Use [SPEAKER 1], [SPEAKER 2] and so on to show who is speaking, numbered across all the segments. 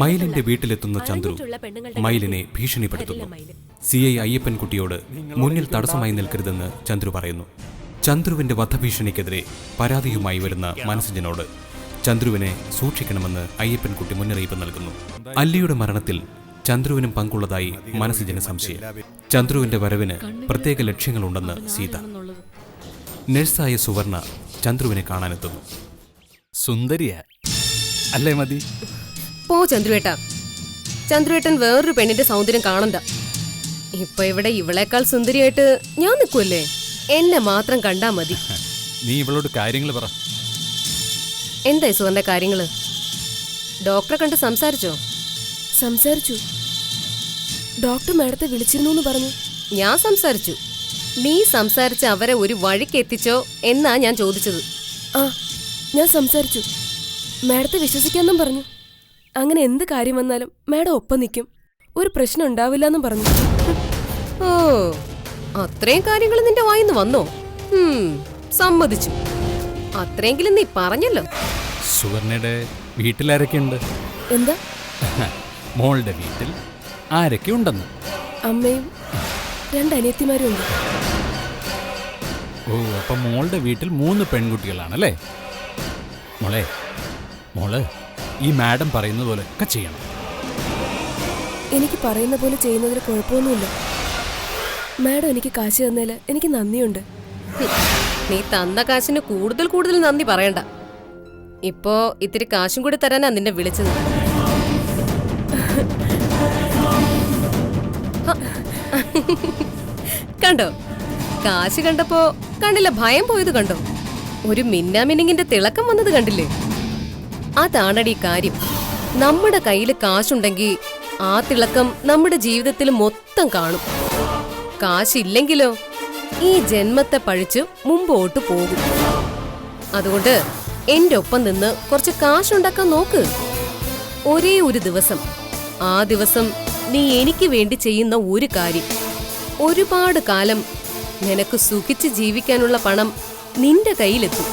[SPEAKER 1] മയിലിന്റെ വീട്ടിലെത്തുന്ന Chandru മയിലിനെ ഭീഷണിപ്പെടുത്തുന്നു. CI അയ്യപ്പൻകുട്ടിയോട് മുന്നിൽ തടസ്സമായി നിൽക്കരുതെന്ന് ചന്ദ്രു പറയുന്നു. ചന്ദ്രുവിന്റെ വധഭീഷണിക്കെതിരെ പരാതിയുമായി വരുന്ന മനസ്സിനോട് ചന്ദ്രുവിനെ സൂക്ഷിക്കണമെന്ന് അയ്യപ്പൻകുട്ടി മുന്നറിയിപ്പ് നൽകുന്നു. അല്ലിയുടെ മരണത്തിൽ ചന്ദ്രുവിനും പങ്കുള്ളതായി മനസ്സിന് സംശയം. ചന്ദ്രുവിന്റെ വരവിന് പ്രത്യേക ലക്ഷ്യങ്ങളുണ്ടെന്ന് സീത. നഴ്സായ സുവർണ ചന്ദ്രുവിനെ കാണാനെത്തുന്നു.
[SPEAKER 2] സുന്ദരിയ അല്ലേ മതി?
[SPEAKER 3] പോ ചന്ദ്രുവേട്ടാ. ചന്ദ്രുവേട്ടൻ വേറൊരു പെണ്ണിന്റെ സൗന്ദര്യം കാണണ്ട. ഇപ്പൊ ഇവിടെ ഇവളേക്കാൾ സുന്ദരിയായിട്ട് ഞാൻ നിൽക്കുമല്ലേ? എന്നെ മാത്രം കണ്ടാ മതി.
[SPEAKER 2] നീ ഇവളോട് കാര്യങ്ങൾ പറ.
[SPEAKER 3] എന്തായി സുവർണ കാര്യങ്ങള്? ഡോക്ടറെ കണ്ട് സംസാരിച്ചോ?
[SPEAKER 4] സംസാരിച്ചു. ഡോക്ടർ മാഡത്തെ വിളിച്ചിരുന്നു പറഞ്ഞു.
[SPEAKER 3] ഞാൻ സംസാരിച്ചു. നീ സംസാരിച്ച് അവരെ ഒരു വഴിക്ക് എത്തിച്ചോ എന്നാ ഞാൻ ചോദിച്ചത്.
[SPEAKER 4] ആ, ഞാൻ സംസാരിച്ചു. മാഡത്തെ വിശ്വസിക്കാന്നും പറഞ്ഞു. അങ്ങനെ എന്ത് കാര്യം വന്നാലും മാഡം ഒപ്പം നിൽക്കും, ഒരു പ്രശ്നം ഉണ്ടാവില്ലെന്നും പറഞ്ഞു.
[SPEAKER 3] ഓ, അത്രയും കാര്യങ്ങൾ നിന്റെ വായിന്ന് വന്നോ? സമ്മതിച്ചു. അത്രയെങ്കിലും നീ പറഞ്ഞല്ലോ.
[SPEAKER 2] സുവർണയുടെ വീട്ടിലാരൊക്കെയുണ്ട്?
[SPEAKER 4] എന്താ?
[SPEAKER 2] മോളുടെ വീട്ടിൽ ആരൊക്കെ ഉണ്ടെന്ന്?
[SPEAKER 4] അമ്മയും 2 അനിയത്തിമാരും ഉണ്ട്.
[SPEAKER 2] ഓ, അപ്പൊ മോളുടെ വീട്ടിൽ 3 പെൺകുട്ടികളാണല്ലേ? മോള് ഈ മാഡം പറയുന്ന പോലെ ഒക്കെ ചെയ്യണം.
[SPEAKER 4] എനിക്ക് പറയുന്ന പോലെ ചെയ്യുന്നതിന് കുഴപ്പമൊന്നുമില്ല. മാഡം എനിക്ക് കാശ് തന്നതിൽ എനിക്ക് നന്ദിയുണ്ട്.
[SPEAKER 3] നീ തന്ന കാശിന് കൂടുതൽ നന്ദി പറയണ്ട. ഇപ്പോ ഇത്തിരി കാശും കൂടി തരാനാ നിന്നെ വിളിച്ചത്. കണ്ടോ? കാശ് കണ്ടപ്പോ കണ്ടില്ല ഭയം പോയത് കണ്ടോ? ഒരു മിന്നാമിനിങ്ങിന്റെ തിളക്കം വന്നത് കണ്ടില്ലേ? അതാണടി കാര്യം. നമ്മുടെ കയ്യിൽ കാശുണ്ടെങ്കിൽ ആ തിളക്കം നമ്മുടെ ജീവിതത്തിൽ മൊത്തം കാണും. കാശില്ലെങ്കിലോ ഈ ജന്മത്തെ പഴിച്ച് മുമ്പോട്ട് പോകും. അതുകൊണ്ട് എന്റെ ഒപ്പം നിന്ന് കുറച്ച് കാശുണ്ടാക്കാൻ നോക്ക്. ഒരേ ഒരു ദിവസം, ആ ദിവസം നീ എനിക്ക് വേണ്ടി ചെയ്യുന്ന ഒരു കാര്യം, ഒരുപാട് കാലം നിനക്ക് സുഖിച്ച് ജീവിക്കാനുള്ള പണം നിന്റെ കയ്യിലെത്തും.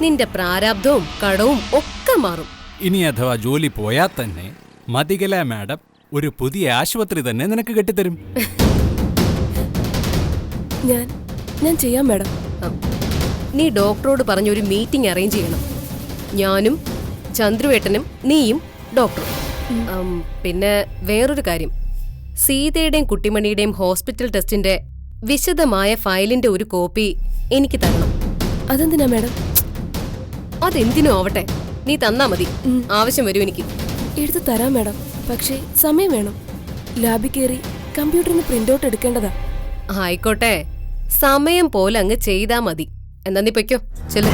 [SPEAKER 3] നിന്റെ പ്രാരാബ്ധവും കടവും ഒക്കെ മാറും.
[SPEAKER 2] ഇനി അഥവാ ജോലി പോയാൽ തന്നെ മതികല മാഡം ഒരു പുതിയ ആശുപത്രി തന്നെ നിനക്ക് കെട്ടിത്തരും.
[SPEAKER 4] ഞാൻ ചെയ്യാം മാഡം.
[SPEAKER 3] നീ ഡോക്ടറോട് പറഞ്ഞൊരു മീറ്റിംഗ് അറേഞ്ച് ചെയ്യണം. ഞാനും ചന്ദ്രുവേട്ടനും നീയും ഡോക്ടറും. പിന്നെ വേറൊരു കാര്യം, സീതയുടെയും കുട്ടിമണിയുടെയും ഹോസ്പിറ്റൽ ടെസ്റ്റിന്റെ വിശദമായ ഫയലിന്റെ ഒരു കോപ്പി എനിക്ക് തരണം.
[SPEAKER 4] അതെന്തിനാ മാഡം?
[SPEAKER 3] അതെന്തിനോ ആവട്ടെ, നീ തന്നാ മതി. ആവശ്യം വരും എനിക്ക്.
[SPEAKER 4] എടുത്ത് തരാം മാഡം, പക്ഷേ സമയം വേണം. ലാബിൽ കയറി കമ്പ്യൂട്ടറിന് പ്രിന്റ് ഔട്ട് എടുക്കേണ്ടതാ.
[SPEAKER 3] ആയിക്കോട്ടെ, സമയം പോലെ അങ്ങ് ചെയ്താ മതി. എന്നാ നീ പൊയ്ക്കോ, ചെല്ലു.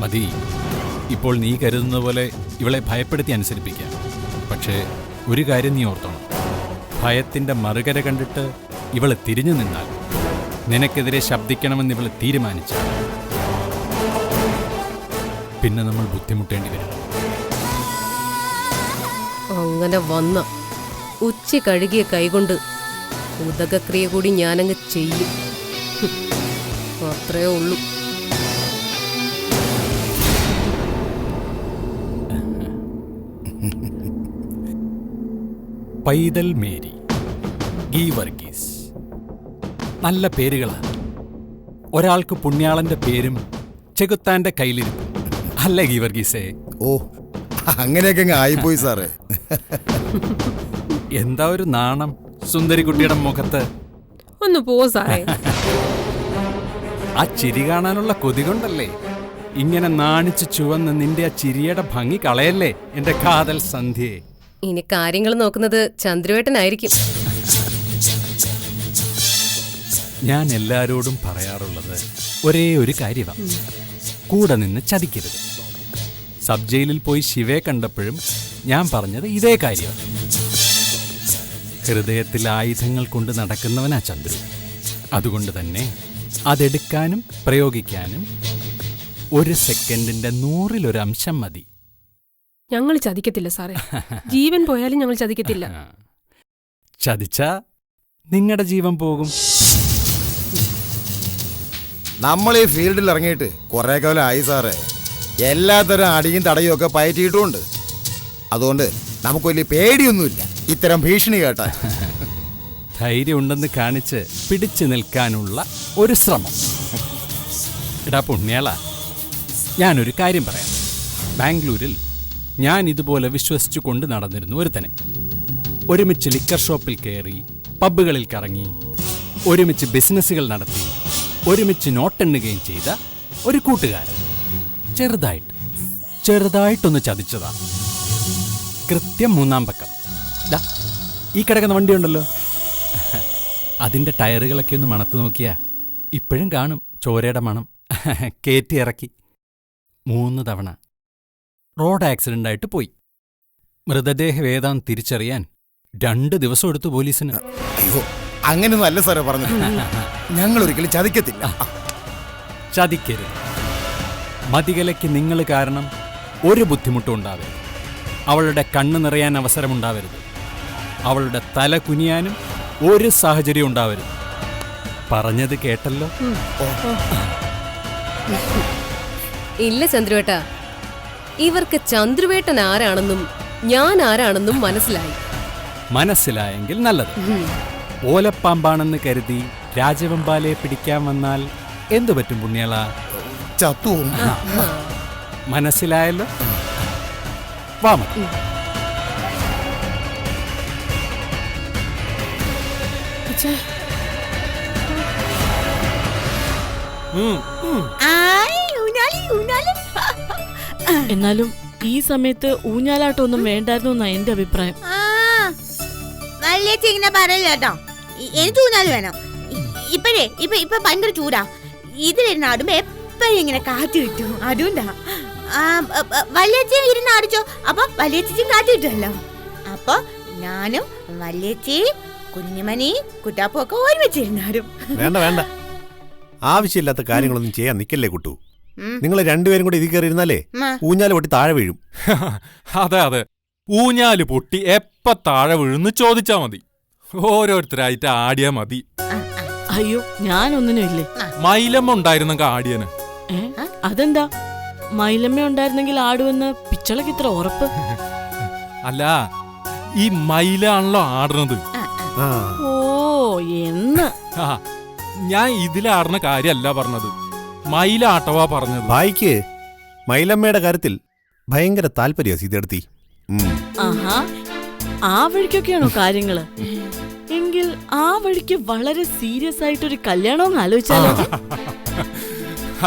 [SPEAKER 2] മതി. ഇപ്പോൾ നീ കരുതുന്ന പോലെ ഇവളെ ഭയപ്പെടുത്തി അനുസരിപ്പിക്കാം. പക്ഷേ ഒരു കാര്യം നീ ഓർത്തോണം, ഭയത്തിന്റെ മറുകര കണ്ടിട്ട് ഇവള് തിരിഞ്ഞു നിന്നാൽ, നിനക്കെതിരെ ശബ്ദിക്കണമെന്ന് ഇവള് തീരുമാനിച്ചു, പിന്നെ നമ്മൾ ബുദ്ധിമുട്ടേണ്ടി വരും.
[SPEAKER 3] അങ്ങനെ വന്ന ഉച്ച കഴുകിയ കൈകൊണ്ട് ഉദകക്രിയ കൂടി ഞാനങ്ങ് ചെയ്യും. അത്രേ ഉള്ളൂ.
[SPEAKER 2] പൈതൽ മേരി, ഗീവർഗീസ്, നല്ല പേരുകളാണ്. ഒരാൾക്ക് പുണ്യാളന്റെ പേരും ചെകുത്താന്റെ കയ്യിലിരിക്കും. അല്ല ഗീവർഗീസേ?
[SPEAKER 5] ഓ, അങ്ങനെയൊക്കെ ആയിപ്പോയി സാറേ.
[SPEAKER 2] എന്താ ഒരു നാണം സുന്ദരിക്കുട്ടിയുടെ മുഖത്ത്?
[SPEAKER 4] ഒന്ന് പോ സാറേ.
[SPEAKER 2] ആ ചിരി കാണാനുള്ള കൊതി കൊണ്ടല്ലേ ഇങ്ങനെ നാണിച്ച് ചുവന്ന് നിന്റെ ആ ചിരിയുടെ ഭംഗി കളയല്ലേ എന്റെ കാതൽ സന്ധ്യയെ.
[SPEAKER 3] ഇനി കാര്യങ്ങൾ നോക്കുന്നത് ചന്ദ്രുവേട്ടനായിരിക്കും.
[SPEAKER 2] ഞാൻ എല്ലാരോടും പറയാറുള്ളത് ഒരേ ഒരു കാര്യമാണ്, കൂടെ നിന്ന് ചതിക്കരുത്. സബ് ജയിലിൽ പോയി ശിവയെ കണ്ടപ്പോഴും ഞാൻ പറഞ്ഞത് ഇതേ കാര്യമാണ്. ഹൃദയത്തിൽ ആയുധങ്ങൾ കൊണ്ട് നടക്കുന്നവനാ ചന്ദ്രു. അതുകൊണ്ട് തന്നെ അതെടുക്കാനും പ്രയോഗിക്കാനും 1 സെക്കൻഡിന്റെ 100-1 മതി.
[SPEAKER 4] ഞങ്ങൾ ചതിക്കത്തില്ല സാറേ. ജീവൻ പോയാലും ഞങ്ങൾ ചതിക്കത്തില്ല.
[SPEAKER 2] ചതിച്ചാ നിങ്ങളുടെ ജീവൻ പോകും.
[SPEAKER 5] നമ്മൾ ഈ ഫീൽഡിൽ ഇറങ്ങിയിട്ട് കുറെ കാലം ആയി സാറേ. എല്ലാത്തരം അടിയും തടയും ഒക്കെ പയറ്റിയിട്ടുമുണ്ട്. അതുകൊണ്ട് നമുക്ക് വലിയ പേടിയൊന്നുമില്ല ഇത്തരം ഭീഷണി കേട്ടാ.
[SPEAKER 2] ധൈര്യം ഉണ്ടെന്ന് കാണിച്ച് പിടിച്ചു നിൽക്കാനുള്ള ഒരു ശ്രമം. എടാ പുണ്യാള, ഞാനൊരു കാര്യം പറയാം. ബാംഗ്ലൂരിൽ ഞാൻ ഇതുപോലെ വിശ്വസിച്ചു കൊണ്ട് നടന്നിരുന്നു ഒരുത്തനെ. ഒരുമിച്ച് ലിക്കർ ഷോപ്പിൽ കയറി, പബ്ബുകളിൽ കറങ്ങി, ഒരുമിച്ച് ബിസിനസ്സുകൾ നടത്തി, ഒരുമിച്ച് നോട്ടെണ്ണുകയും ചെയ്ത ഒരു കൂട്ടുകാരൻ ചെറുതായിട്ടൊന്ന് ചതിച്ചതാ. കൃത്യം 3-ാം പക്കം. ദാ ഈ കിടക്കുന്ന വണ്ടിയുണ്ടല്ലോ, അതിൻ്റെ ടയറുകളൊക്കെ ഒന്ന് മണത്ത് നോക്കിയാ ഇപ്പോഴും കാണും ചോരയുടെ മണം. കയറ്റി ഇറക്കി 3 തവണ റോഡ് ആക്സിഡൻ്റായിട്ട് പോയി. മൃതദേഹം ഏതാന്ന് തിരിച്ചറിയാൻ 2 ദിവസം എടുത്തു പോലീസിന്.
[SPEAKER 5] അയ്യോ, അങ്ങനെയൊന്നും അല്ല സാറേ പറഞ്ഞത്. ഞങ്ങൾ ഒരിക്കലും ചതിക്കത്തില്ല.
[SPEAKER 2] ചതിക്കരുത്. മതികലയ്ക്ക് നിങ്ങൾ കാരണം ഒരു ബുദ്ധിമുട്ടും ഉണ്ടാവരുത്. അവളുടെ കണ്ണ് നിറയാൻ അവസരമുണ്ടാവരുത്. അവളുടെ തല കുനിയാനും ഒരു സാഹചര്യം ഉണ്ടാവരുത്. പറഞ്ഞത് കേട്ടല്ലോ?
[SPEAKER 3] ഇല്ല ചന്ദ്രുവേട്ട, ഇവർക്ക് ചന്ദ്രുവേട്ടൻ ആരാണെന്നും ഞാൻ ആരാണെന്നും
[SPEAKER 2] മനസ്സിലായെങ്കിൽ നല്ലത്. ഓലപ്പാമ്പാണെന്ന് കരുതി രാജവെമ്പാലയെ പിടിക്കാൻ വന്നാൽ എന്തു പറ്റും പുണ്യാള?
[SPEAKER 5] ചത്തു.
[SPEAKER 2] മനസ്സിലായല്ലോ? വാ മതി.
[SPEAKER 6] എന്നാലും ഈ സമയത്ത് ഊഞ്ഞാലാട്ടൊന്നും വേണ്ടായിരുന്നു എന്നാ എന്റെ അഭിപ്രായം.
[SPEAKER 7] ഇങ്ങനെ പറയല്ലോ കേട്ടോ. എനിക്ക് ഊഞ്ഞാല് വേണം. ഇപ്പൊ ഭയങ്കര ചൂടാ. ഇതിലിരുന്ന് ആടുമ്പോ എപ്പോഴും ഇങ്ങനെ കാറ്റ് കിട്ടും. അതുകൊണ്ടാ. വല്യച്ചയും ഇരുന്ന് ആടിച്ചോ, അപ്പൊ വല്യച്ചും കാറ്റ് കിട്ടുമല്ലോ. അപ്പൊ ഞാനും വല്യച്ചയും കുഞ്ഞുമണിയും കുട്ടാപ്പും ഒക്കെ ഒരുമിച്ചിരുന്നാടും.
[SPEAKER 8] വേണ്ട, ആവശ്യമില്ലാത്ത കാര്യങ്ങളൊന്നും ചെയ്യാൻ നിക്കല്ലേ കുട്ടു. നിങ്ങൾ രണ്ടുപേരും കൂടി ഇതിൽ കയറിയിരുന്നാലേ ഊഞ്ഞാല് പൊട്ടി താഴെ വീഴും.
[SPEAKER 9] അതെ, ഊഞ്ഞാല് പൊട്ടി എപ്പ താഴെ വീഴുന്ന് ചോദിച്ചാ മതി. ഓരോരുത്തരായിട്ട് ആടിയാ മതി.
[SPEAKER 6] അയ്യോ, ഞാനൊന്നിനും ഇല്ലേ.
[SPEAKER 9] മൈലമ്മ ഉണ്ടായിരുന്നെങ്കിൽ ആടിയന്.
[SPEAKER 6] അതെന്താ? മൈലമ്മ ഉണ്ടായിരുന്നെങ്കിൽ ആടുവെന്ന് പിച്ചളക്ക് ഇത്ര ഉറപ്പ്?
[SPEAKER 9] അല്ല, ഈ മയിലാണല്ലോ ആടുന്നത്.
[SPEAKER 6] ഓ എന്ന്
[SPEAKER 9] ഞാൻ ഇതിലാടുന്ന കാര്യമല്ല പറഞ്ഞത്, മയിലാട്ടവാ പറഞ്ഞത്.
[SPEAKER 8] ഭായിക്ക് മൈലമ്മയുടെ കാര്യത്തിൽ ഭയങ്കര താല്പര്യ സീതെടുത്തി.
[SPEAKER 6] ആഹാ, ആ വഴിക്കൊക്കെയാണോ കാര്യങ്ങള്? എങ്കിൽ ആ വഴിക്ക് വളരെ സീരിയസ് ആയിട്ടൊരു കല്യാണം ആലോചിച്ചാലോ?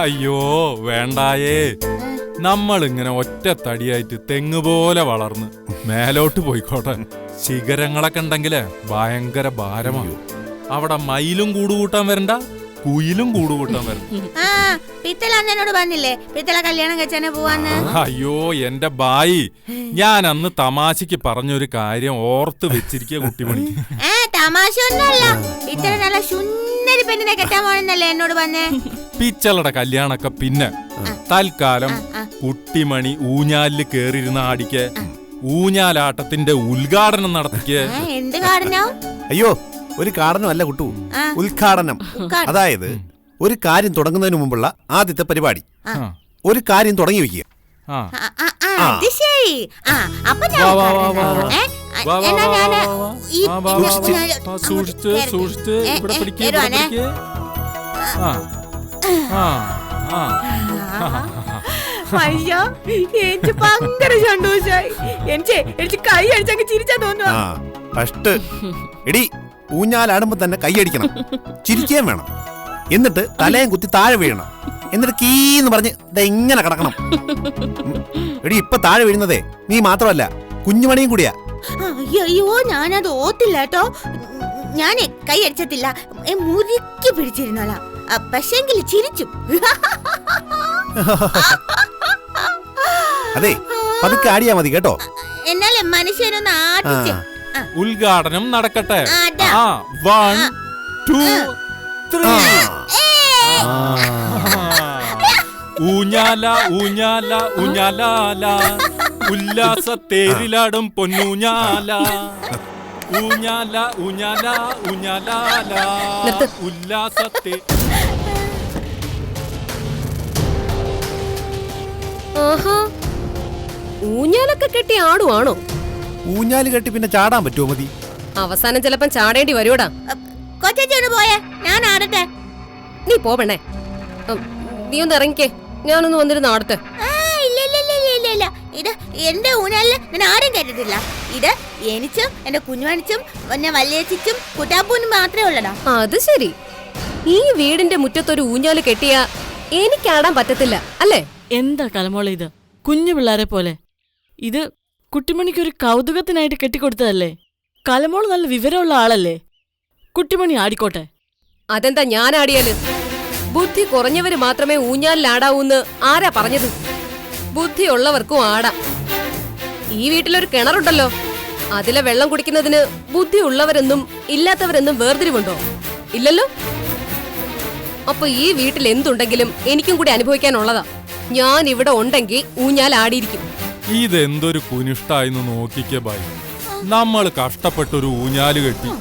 [SPEAKER 9] അയ്യോ വേണ്ടായേ. നമ്മളിങ്ങനെ ഒറ്റത്തടിയായിട്ട് തെങ്ങ് പോലെ വളർന്ന് മേലോട്ട് പോയിക്കോട്ടെ. ശിഖരങ്ങളൊക്കെ ഉണ്ടെങ്കിലേ ഭയങ്കര ഭാരമാണ്. അവിടെ മയിലും കൂടുകൂട്ടാൻ വരണ്ട, കുയിലും കൂടുകൂട്ടാൻ വരണ്ട.
[SPEAKER 7] പിത്തളന്നോട് പറഞ്ഞില്ലേ പിത്തള കല്യാണം കഴിച്ചാനെ പോവാന്ന്?
[SPEAKER 9] അയ്യോ എന്റെ ബായി, ഞാൻ അന്ന് തമാശക്ക് പറഞ്ഞൊരു കാര്യം ഓർത്ത് വെച്ചിരിക്കുക കുട്ടിമണി.
[SPEAKER 7] തമാശ ഒന്നല്ല, പിത്തള നല്ല സുന്ദരി പെണ്ണിനെ കെട്ടാൻ പോണെന്നല്ലേ എന്നോട് പറഞ്ഞേ.
[SPEAKER 9] പിച്ചളുടെ കല്യാണൊക്കെ പിന്നെ. തൽക്കാലം കുട്ടിമണി ഊഞ്ഞാലില് കേറിയിരുന്ന ആടിക്ക് ഊഞ്ഞാലാട്ടത്തിന്റെ ഉദ്ഘാടനം നടത്തിക്ക്.
[SPEAKER 7] എന്ത് കാടനം?
[SPEAKER 8] അയ്യോ, ഒരു കാടനമല്ല കുട്ടു, ഉദ്ഘാടനം. അതായത് ഒരു കാര്യം തുടങ്ങുന്നതിന് മുമ്പുള്ള ആദ്യത്തെ പരിപാടി. ഒരു കാര്യം തുടങ്ങി വെക്കുക.
[SPEAKER 9] സൂക്ഷിച്ച് ഇവിടെ പിടിക്ക്.
[SPEAKER 7] അയ്യോ, എനിക്ക് ഭയങ്കര സന്തോഷായി. എനിക്ക് കൈ അടിച്ചങ്ങ് ചിരിച്ചാ തോന്നുന്നു.
[SPEAKER 8] ഫസ്റ്റ് എടി, ഊഞ്ഞാലാടുമ്പോ തന്നെ കൈയടിക്കണം, ചിരിക്കുകയും വേണം. എന്നിട്ട് തലയും കുത്തി താഴെ വീഴണം. എന്നിട്ട് കീന്ന് പറഞ്ഞ് ഇങ്ങനെ കിടക്കണം. എടി, ഇപ്പൊ താഴെ വീഴുന്നതേ നീ മാത്രമല്ല, കുഞ്ഞുമണിയും കൂടിയാ.
[SPEAKER 7] അയ്യോ, ഞാനത് ഓർത്തില്ല കേട്ടോ. ഞാനേ കൈ അടിച്ചത്തില്ല, മുറുക്കി പിടിച്ചിരുന്നോളാം. പക്ഷേങ്കിൽ ചിരിച്ചു.
[SPEAKER 8] അതെ, പതുക്കെ ആടിയാ മതി കേട്ടോ.
[SPEAKER 7] എന്നാലേ മനുഷ്യനൊന്ന് ആടിച്ച്.
[SPEAKER 9] ഉദ്ഘാടനം നടക്കട്ടെ. 1 2 3. ഊഞ്ഞാല ഊഞ്ഞാല ഊഞ്ഞാലാല, ഉല്ലാസ തേരിലാടും പൊന്നൂഞ്ഞാല. ഊഞ്ഞാല ഊഞ്ഞാല ഊഞ്ഞാലാല, ഉല്ലാസത്തെ.
[SPEAKER 3] ഊഞ്ഞാലൊക്കെ കെട്ടി ആടുവാണോ?
[SPEAKER 8] ഊഞ്ഞാല് കെട്ടി പിന്നെ ചാടാൻ പറ്റുമോ മതി?
[SPEAKER 3] അവസാനം ചിലപ്പം ചാടേണ്ടി വരുവടാ.
[SPEAKER 7] കൊച്ചേച്ചി ഒന്ന് പോയേ, ഞാൻ ആടട്ടെ.
[SPEAKER 3] നീ പോ പെണ്ണേ. നീ ഒന്ന് ഇറങ്ങിക്കേ, ഞാനൊന്ന് വന്നിരുന്ന് ആടട്ടെ.
[SPEAKER 7] ഇല്ല, ഇത് എന്റെ ഊഞ്ഞാലില് ഞാൻ ആരും കേട്ടിട്ടില്ല. ഇത് എനിച്ചും എന്റെ കുഞ്ഞുമണിച്ചും പിന്നെ വല്യേച്ചിച്ചും കുട്ടാപ്പൂനും മാത്രമേ ഉള്ളടാ.
[SPEAKER 3] അത് ശരി. ഈ വീടിന്റെ മുറ്റത്തൊരു ഊഞ്ഞാല് കെട്ടിയാ എനിക്കാടാൻ പറ്റത്തില്ല അല്ലേ?
[SPEAKER 6] എന്താ കലമോളെ ഇത്? കുഞ്ഞു പിള്ളേരെ പോലെ. ഇത് കുട്ടിമണിക്കൊരു കൗതുകത്തിനായിട്ട് കെട്ടിക്കൊടുത്തതല്ലേ? കലമോള് നല്ല വിവരമുള്ള ആളല്ലേ, കുട്ടിമണി ആടിക്കോട്ടെ.
[SPEAKER 3] അതെന്താ ഞാൻ ആടിയാല്? ബുദ്ധി കുറഞ്ഞവര് മാത്രമേ ഊഞ്ഞാലിലാടാവൂന്ന് ആരാ പറഞ്ഞത്? ബുദ്ധിയുള്ളവർക്കും ആടാം. ഈ വീട്ടിലൊരു കിണറുണ്ടല്ലോ, അതിലെ വെള്ളം കുടിക്കുന്നതിന് ബുദ്ധിയുള്ളവരെന്നും ഇല്ലാത്തവരെന്നും വേർതിരിവുണ്ടോ? ഇല്ലല്ലോ. അപ്പൊ ഈ വീട്ടിൽ എന്തുണ്ടെങ്കിലും എനിക്കും കൂടി അനുഭവിക്കാനുള്ളതാ. ഞാൻ ഇവിടെ ഉണ്ടെങ്കിൽ ഊഞ്ഞാൽ ആടിയിരിക്കും.
[SPEAKER 9] ഇതെന്തൊരു കുനിഷ്ടായിന്ന് നോക്കിക്കേ ബായ്. നമ്മൾ കഷ്ടപ്പെട്ടൊരു ഊഞ്ഞാല് കെട്ടി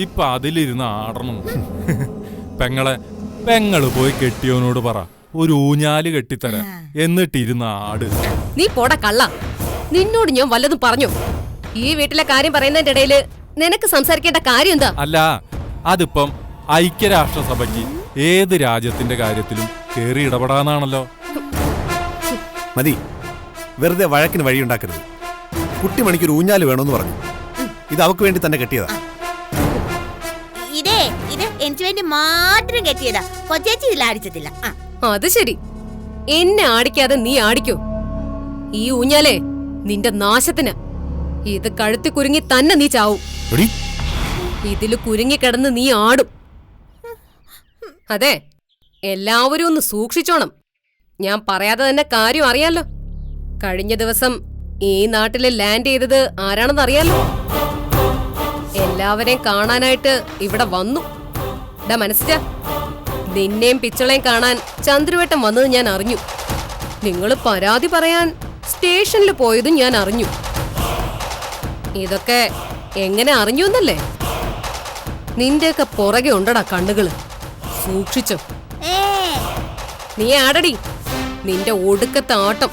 [SPEAKER 9] ഇപ്പൊ അതിലിരുന്ന് ആടണം. പെങ്ങള് പോയി കെട്ടിയോനോട് പറ ഒരു ഊഞ്ഞാല് കെട്ടിത്തരാ, എന്നിട്ടിരുന്ന് ആട്.
[SPEAKER 3] നീ പോട കള്ള. നിന്നോട് ഞാൻ വല്ലതും പറഞ്ഞു? ഈ വീട്ടിലെ കാര്യം പറയുന്നതിന്റെ ഇടയില് നിനക്ക് സംസാരിക്കേണ്ട കാര്യം എന്താ?
[SPEAKER 9] അല്ല, അതിപ്പം ഐക്യരാഷ്ട്രസഭയ്ക്ക് ഏത് രാജ്യത്തിന്റെ കാര്യത്തിലും കേറി ഇടപെടാന്നാണല്ലോ.
[SPEAKER 8] മതി, വെറുതെ വഴക്കിന് വഴിയുണ്ടാക്കരുത്. കുട്ടിമണിക്കൊരു ഊഞ്ഞാല് വേണമെന്ന് പറഞ്ഞു. ഇത് അവക്ക് വേണ്ടി തന്നെ കെട്ടിയതാ.
[SPEAKER 7] ഇത് എനിക്ക് വേണ്ടി മാത്രം കെട്ടിയതാ. കൊച്ചേച്ചി ഇതിൽ അടിച്ചിട്ടില്ല.
[SPEAKER 3] അത് ശരി. എന്നെ ആടിക്കാതെ നീ ആടിക്കോ? ഈ ഊഞ്ഞാലേ നിന്റെ നാശത്തിന്. ഇത് കഴുത്തി കുരുങ്ങി തന്നെ നീ ചാവും. ഇതില് കുരുങ്ങിക്കിടന്ന് നീ ആടും. അതെ, എല്ലാവരും ഒന്ന് സൂക്ഷിച്ചോണം. ഞാൻ പറയാതെ തന്നെ കാര്യം അറിയാലോ. കഴിഞ്ഞ ദിവസം ഈ നാട്ടില് ലാൻഡ് ചെയ്തത് ആരാണെന്ന് അറിയാലോ. എല്ലാവരെയും കാണാനായിട്ട് ഇവിടെ വന്നു. മനസ്സിലാ, നിന്നെയും പിച്ചളയും കാണാൻ ചന്ദ്രുവേട്ടൻ വന്നത് ഞാൻ അറിഞ്ഞു. നിങ്ങൾ പരാതി പറയാൻ സ്റ്റേഷനിൽ പോയതും ഞാൻ അറിഞ്ഞു. ഇതൊക്കെ എങ്ങനെ അറിഞ്ഞു എന്നല്ലേ? നിന്റെയൊക്കെ പുറകെ ഉണ്ടടാ കണ്ണുകള്. സൂക്ഷിച്ചോ. നീ ആടടി നിന്റെ ഒടുക്കത്തെ ആട്ടം.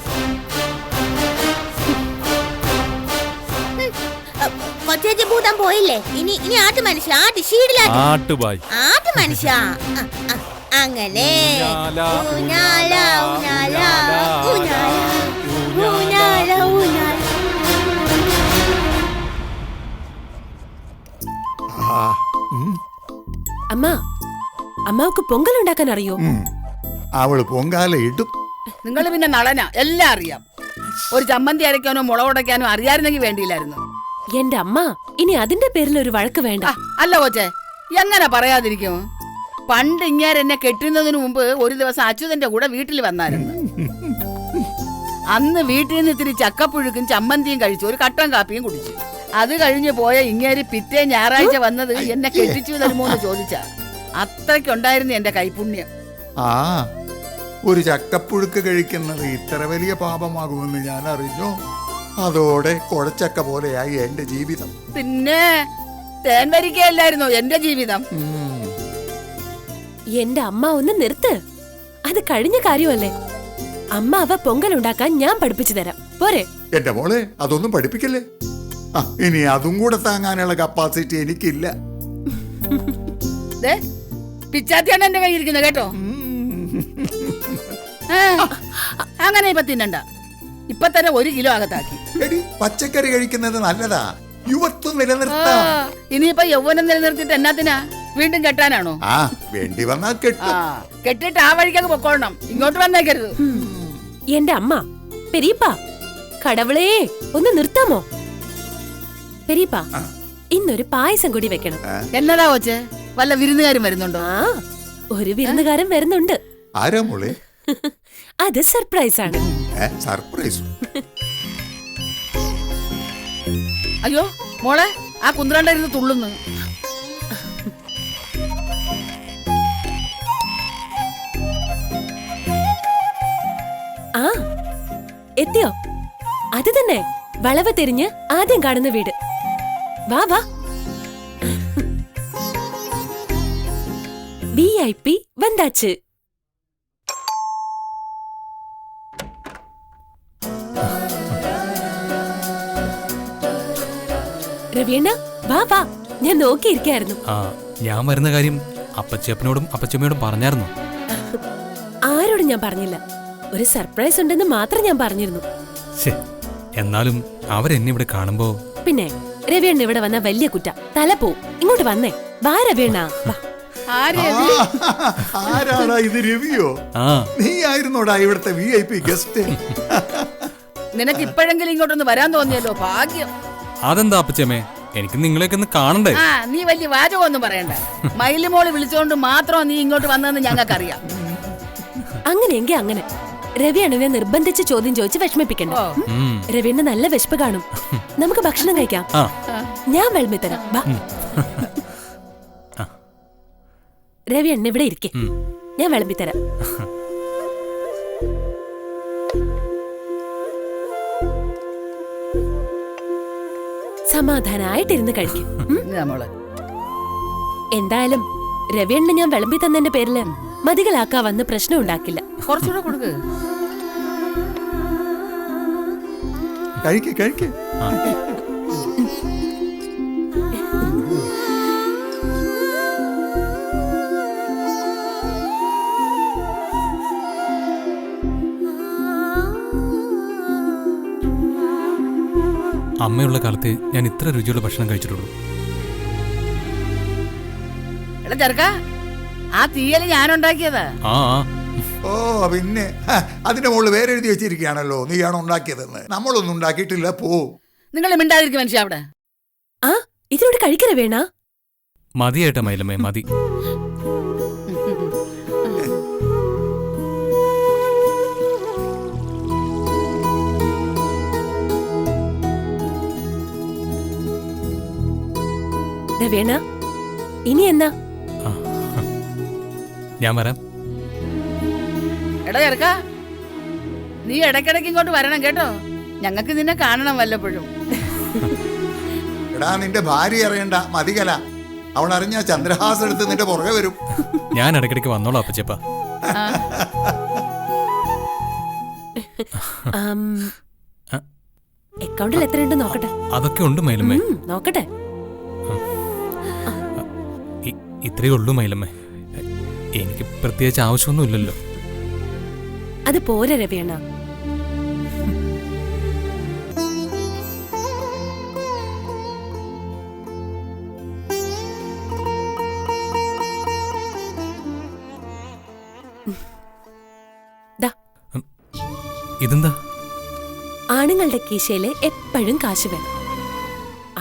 [SPEAKER 7] കൊച്ചേച്ചി ഭൂതം പോയില്ലേ? ഇനി ആട്ട് മനുഷ്യ, ആട്ട് ഷീഡിലാട്ട്, ആട്ട് മനുഷ്യ. അങ്ങനെ ഊഞ്ഞാല ഊഞ്ഞാല ഊഞ്ഞാല ഊഞ്ഞാല ഊഞ്ഞാല.
[SPEAKER 4] അമ്മാവക്ക് പൊങ്കൽ ഉണ്ടാക്കാൻ അറിയോ?
[SPEAKER 10] അവള് പൊങ്കാല ഇടും.
[SPEAKER 11] നിങ്ങൾ പിന്നെ നടനാ, എല്ലാം അറിയാം. ഒരു ചമ്മന്തി അരയ്ക്കാനോ മുളകുടയ്ക്കാനോ അറിയായിരുന്നെങ്കിൽ വേണ്ടിയില്ലായിരുന്നു.
[SPEAKER 4] എന്റെ അമ്മ, ഇനി അതിന്റെ പേരിൽ ഒരു വഴക്ക് വേണ്ട.
[SPEAKER 11] അല്ല കൊച്ചേ, എങ്ങനെ പറയാതിരിക്കും? പണ്ട് ഇങ്ങേരെന്നെ കെട്ടുന്നതിന് മുമ്പ് ഒരു ദിവസം അച്യുതന്റെ കൂടെ വീട്ടിൽ വന്നായിരുന്നു. അന്ന് വീട്ടിൽ നിന്ന് ഇത്തിരി ചക്കപ്പുഴുക്കും ചമ്മന്തിയും കഴിച്ചു, ഒരു കട്ടൻ കാപ്പിയും കുടിച്ചു. അത് കഴിഞ്ഞ് പോയ ഇങ്ങേര് പിറ്റേ ഞായറാഴ്ച വന്നത് എന്നെ കെട്ടിച്ചു തരുമോ എന്ന് ചോദിച്ചാ. അത്രയ്ക്കുണ്ടായിരുന്നു എന്റെ കൈപുണ്യം.
[SPEAKER 10] ആ, ഒരു ചക്കപ്പുഴുക്ക് കഴിക്കുന്നത് ഇത്ര വലിയ പാപമാകുമെന്ന് ഞാൻ അറിഞ്ഞു. അതോടെ കുഴച്ചക്ക പോലെയായി എന്റെ ജീവിതം.
[SPEAKER 11] പിന്നെ തേൻ വരികയല്ലായിരുന്നോ എന്റെ ജീവിതം?
[SPEAKER 4] എന്റെ അമ്മ ഒന്ന് നിർത്ത്. അത് കഴിഞ്ഞ കാര്യമല്ലേ. അമ്മ അവ പൊങ്കൽ ഉണ്ടാക്കാൻ ഞാൻ പഠിപ്പിച്ചു തരാം, പോരെ?
[SPEAKER 10] എന്റെ മോളെ, അതൊന്നും പഠിപ്പിക്കല്ലേ. ഇനി അതും കൂടെ താങ്ങാനുള്ള കപ്പാസിറ്റി എനിക്കില്ല.
[SPEAKER 11] പിച്ചാത്തിയാണ് എന്റെ കയ്യിരിക്കുന്നത് കേട്ടോ. അങ്ങനെ ഇപ്പൊ തിന്നണ്ട. ഇപ്പൊ തന്നെ 1 കിലോ അകത്താക്കി.
[SPEAKER 10] പച്ചക്കറി കഴിക്കുന്നത് നല്ലതാ, യുവത്വം നിലനിർത്താം.
[SPEAKER 11] ഇനിയിപ്പൊ യൗവനം നിലനിർത്തിട്ട് എന്നാത്തിനാ? വീണ്ടും കെട്ടാനാണോ?
[SPEAKER 10] ആ, വേണ്ടി വന്നാൽ കെട്ടും.
[SPEAKER 11] കെട്ടിട്ട് ആ വഴിക്കൊക്കെ പൊക്കോളണം, ഇങ്ങോട്ട് വന്നേക്കരുത്.
[SPEAKER 4] എന്റെ അമ്മ പെരീപ്പ, കടവളേ ഒന്ന് നിർത്താമോ? പെരീപ്പ, ഇന്നൊരു പായസം കൂടി വെക്കണം.
[SPEAKER 11] എന്നതാ കൊച്ചേ, വല്ല വിരുന്നുകാരും വരുന്നുണ്ടോ?
[SPEAKER 4] ആ, ഒരു വിരുന്നുകാരൻ വരുന്നുണ്ട്.
[SPEAKER 10] ആരാ മോളെ?
[SPEAKER 4] അത് സർപ്രൈസ് ആണ്.
[SPEAKER 10] സർപ്രൈസ്?
[SPEAKER 11] അയ്യോ മോളെ, ആ കുന്ത്രണ്ടായിരുന്നു തുള്ളുന്നു.
[SPEAKER 4] ആ, എത്തിയോ? അത് തന്നെ, വളവ് തിരിഞ്ഞ് ആദ്യം കാണുന്ന വീട്. വാ വാ. VIP വந்தாச்சு. രവിയണ്ണ വാ വാ, ഞാൻ നോക്കിയിരിക്കായിരുന്നു.
[SPEAKER 1] ആ ഞാൻ വരുന്ന കാര്യം അപ്പച്ചപ്പനോടും അപ്പച്ചമ്മയോടും പറഞ്ഞായിരുന്നു.
[SPEAKER 4] ആരോടും ഞാൻ പറഞ്ഞില്ല. ഒരു സർപ്രൈസ് ഉണ്ടെന്ന് മാത്രം ഞാൻ പറഞ്ഞിരുന്നു.
[SPEAKER 1] ശേ, എന്നാലും അവരെന്നെ ഇവിടെ കാണുമ്പോ
[SPEAKER 4] പിന്നെ രവിയണ്ണ ഇവിടെ വന്ന വലിയ കുറ്റ. തല പോവും. ഇങ്ങോട്ട് വന്നേ. വാ രവിയണ്ണ വാ.
[SPEAKER 10] ആരാടാ ഇത്? രവിയോ? നീ ആയിരുന്നോടാ ഇവിടുത്തെ VIP ഗസ്റ്റ്?
[SPEAKER 11] നിനക്ക് ഇപ്പോഴെങ്കിലും ഇങ്ങോട്ടൊന്ന് വരാൻ തോന്നിയല്ലോ, ഭാഗ്യം.
[SPEAKER 1] അതെന്താ അപ്പച്ചമ്മേ, എനിക്ക് നിങ്ങളെയൊക്കെ ഒന്ന് കാണണ്ടേ?
[SPEAKER 11] ആ, നീ വലിയ വാചകമൊന്നും പറയണ്ട. മയിലുമോള് വിളിച്ചോണ്ട് മാത്രം നീ ഇങ്ങോട്ട് വന്നതെന്ന് ഞങ്ങൾക്കറിയാം.
[SPEAKER 4] അങ്ങനെയെങ്കിൽ അങ്ങനെ. രവിയണ്ണനെ നിർബന്ധിച്ച് ചോദ്യം ചോദിച്ച് വിഷമിപ്പിക്കണ്ട. രവിയണ്ണ നല്ല വിശപ്പ് കാണും. നമുക്ക് ഭക്ഷണം കഴിക്കാം. ഞാൻ വിളമ്പി തരാം. വാ രവിയണ്ണ ഇവിടെ ഇരിക്കെ, ഞാൻ വിളമ്പി തരാം. സമാധാനായിട്ടിരുന്ന് കഴിക്കും. എന്തായാലും രവിയണ്ണ ഞാൻ വിളമ്പി തന്നതിന്റെ പേരില് മതികളാക്കാ വന്ന് പ്രശ്നം ഉണ്ടാക്കില്ല.
[SPEAKER 11] കുറച്ചുകൂടെ കൊടുക്ക്.
[SPEAKER 10] കഴിക്ക് കഴിക്ക്.
[SPEAKER 1] അമ്മയുള്ള കാലത്തെ ഞാൻ ഇത്ര രുചിയുള്ള ഭക്ഷണം കഴിച്ചിട്ടുള്ളൂ.
[SPEAKER 11] എടാ ചെറുക്കാ, ആ തീയല് ഞാൻ ഉണ്ടാക്കിയതാ.
[SPEAKER 10] ഓ പിന്നെ അതിന്റെ മുകളിൽ വേറെ എഴുതി വെച്ചിരിക്കുകയാണല്ലോ നീയാണോ ഉണ്ടാക്കിയതെന്ന്. നമ്മളൊന്നും ഉണ്ടാക്കിയിട്ടില്ല. പോ.
[SPEAKER 11] നിങ്ങൾ മിണ്ടാതിരിക്കും മനുഷ്യ അവിടെ.
[SPEAKER 4] ആ ഇതിനോട് കഴിക്കണ വേണ.
[SPEAKER 1] മതിയായിട്ടാ മയിലമ്മേ, മതി.
[SPEAKER 4] വേണ ഇനി എന്നാ?
[SPEAKER 1] ഞാൻ വരാം.
[SPEAKER 11] എടാ ചെറുക്കാ, നീ ഇടയ്ക്കിടയ്ക്ക് ഇങ്ങോട്ട് വരണം കേട്ടോ. ഞങ്ങൾക്ക് നിന്നെ കാണണം വല്ലപ്പോഴും.
[SPEAKER 10] എടാ നിന്റെ ഭാര്യ അറിയണ്ട, മതികല. അവൾ അറിഞ്ഞ ചന്ദ്രഹാസം എടുത്ത് നിന്റെ പുറകെ വരും.
[SPEAKER 1] ഞാൻ ഇടയ്ക്കിടയ്ക്ക് വന്നോളാം അപ്പച്ചപ്പ.
[SPEAKER 4] അക്കൗണ്ടിൽ എത്രയുണ്ട് നോക്കട്ടെ.
[SPEAKER 1] അതൊക്കെ ഉണ്ട് മയിലമ്മേ.
[SPEAKER 4] നോക്കട്ടെ.
[SPEAKER 1] ഇത്രയേ ഉള്ളൂ മയിലമ്മേ, എനിക്ക് പ്രത്യേകിച്ച് ആവശ്യമൊന്നുമില്ലല്ലോ.
[SPEAKER 4] അത് പോരെ രവിയണ്ണ.
[SPEAKER 1] ഇതെന്താ?
[SPEAKER 4] ആണുങ്ങളുടെ കീശയില് എപ്പോഴും കാശ് വേണം.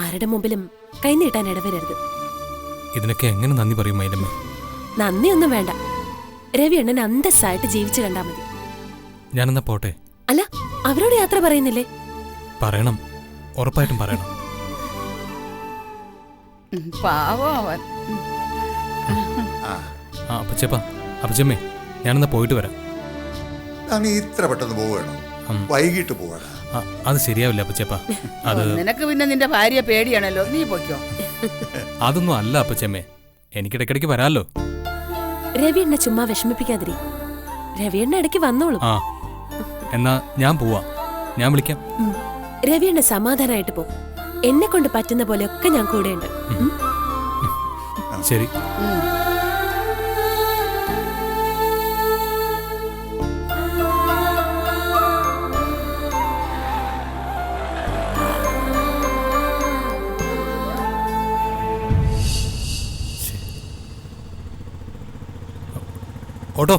[SPEAKER 4] ആരുടെ മുമ്പിലും കൈനീട്ടാൻ ഇടവരരുത്.
[SPEAKER 1] ഇതിനൊക്കെ എങ്ങനെ നന്ദി പറയും മയിലമ്മേ?
[SPEAKER 4] നന്ദിയൊന്നും വേണ്ട. രവിയണ്ണൻ അന്തസ്സായിട്ട് ജീവിച്ചു കണ്ടാ മതി.
[SPEAKER 1] ഞാനെന്നാ പോട്ടെ.
[SPEAKER 4] അല്ല, അവരോട് യാത്ര പറയുന്നില്ലേ?
[SPEAKER 1] പറയണം, ഉറപ്പായിട്ടും പറയണം. അപ്പച്ചപ്പ, അപ്പച്ചമ്മേ, ഞാനെന്നാ പോയിട്ട് വരാം.
[SPEAKER 10] നീ ഇത്ര പെട്ടെന്ന് പോവുകയാണോ? വൈകിട്ട് പോവാണ്.
[SPEAKER 1] അത് ശരിയാവില്ല അപ്പച്ചപ്പ. അത്
[SPEAKER 11] നിനക്ക് പിന്നെ നിന്റെ ഭാര്യ പേടിയാണല്ലോ. നീ പൊയ്ക്കോ.
[SPEAKER 1] അതൊന്നും അല്ല അപ്പച്ചമ്മേ, എനിക്കിടയ്ക്കിടയ്ക്ക് വരാമല്ലോ.
[SPEAKER 4] രവിയണ്ണ ചുമ്മാ വിഷമിപ്പിക്കാതിരി. രവിയണ്ണ ഇടയ്ക്ക് വന്നോളൂ.
[SPEAKER 1] എന്നാ ഞാൻ പോവാ, ഞാൻ വിളിക്കാം.
[SPEAKER 4] രവിയണ്ണ സമാധാനായിട്ട് പോ. എന്നെ കൊണ്ട് പറ്റുന്ന പോലെയൊക്കെ ഞാൻ കൂടെയുണ്ട്.
[SPEAKER 1] ശരി. ഓട്ടോ.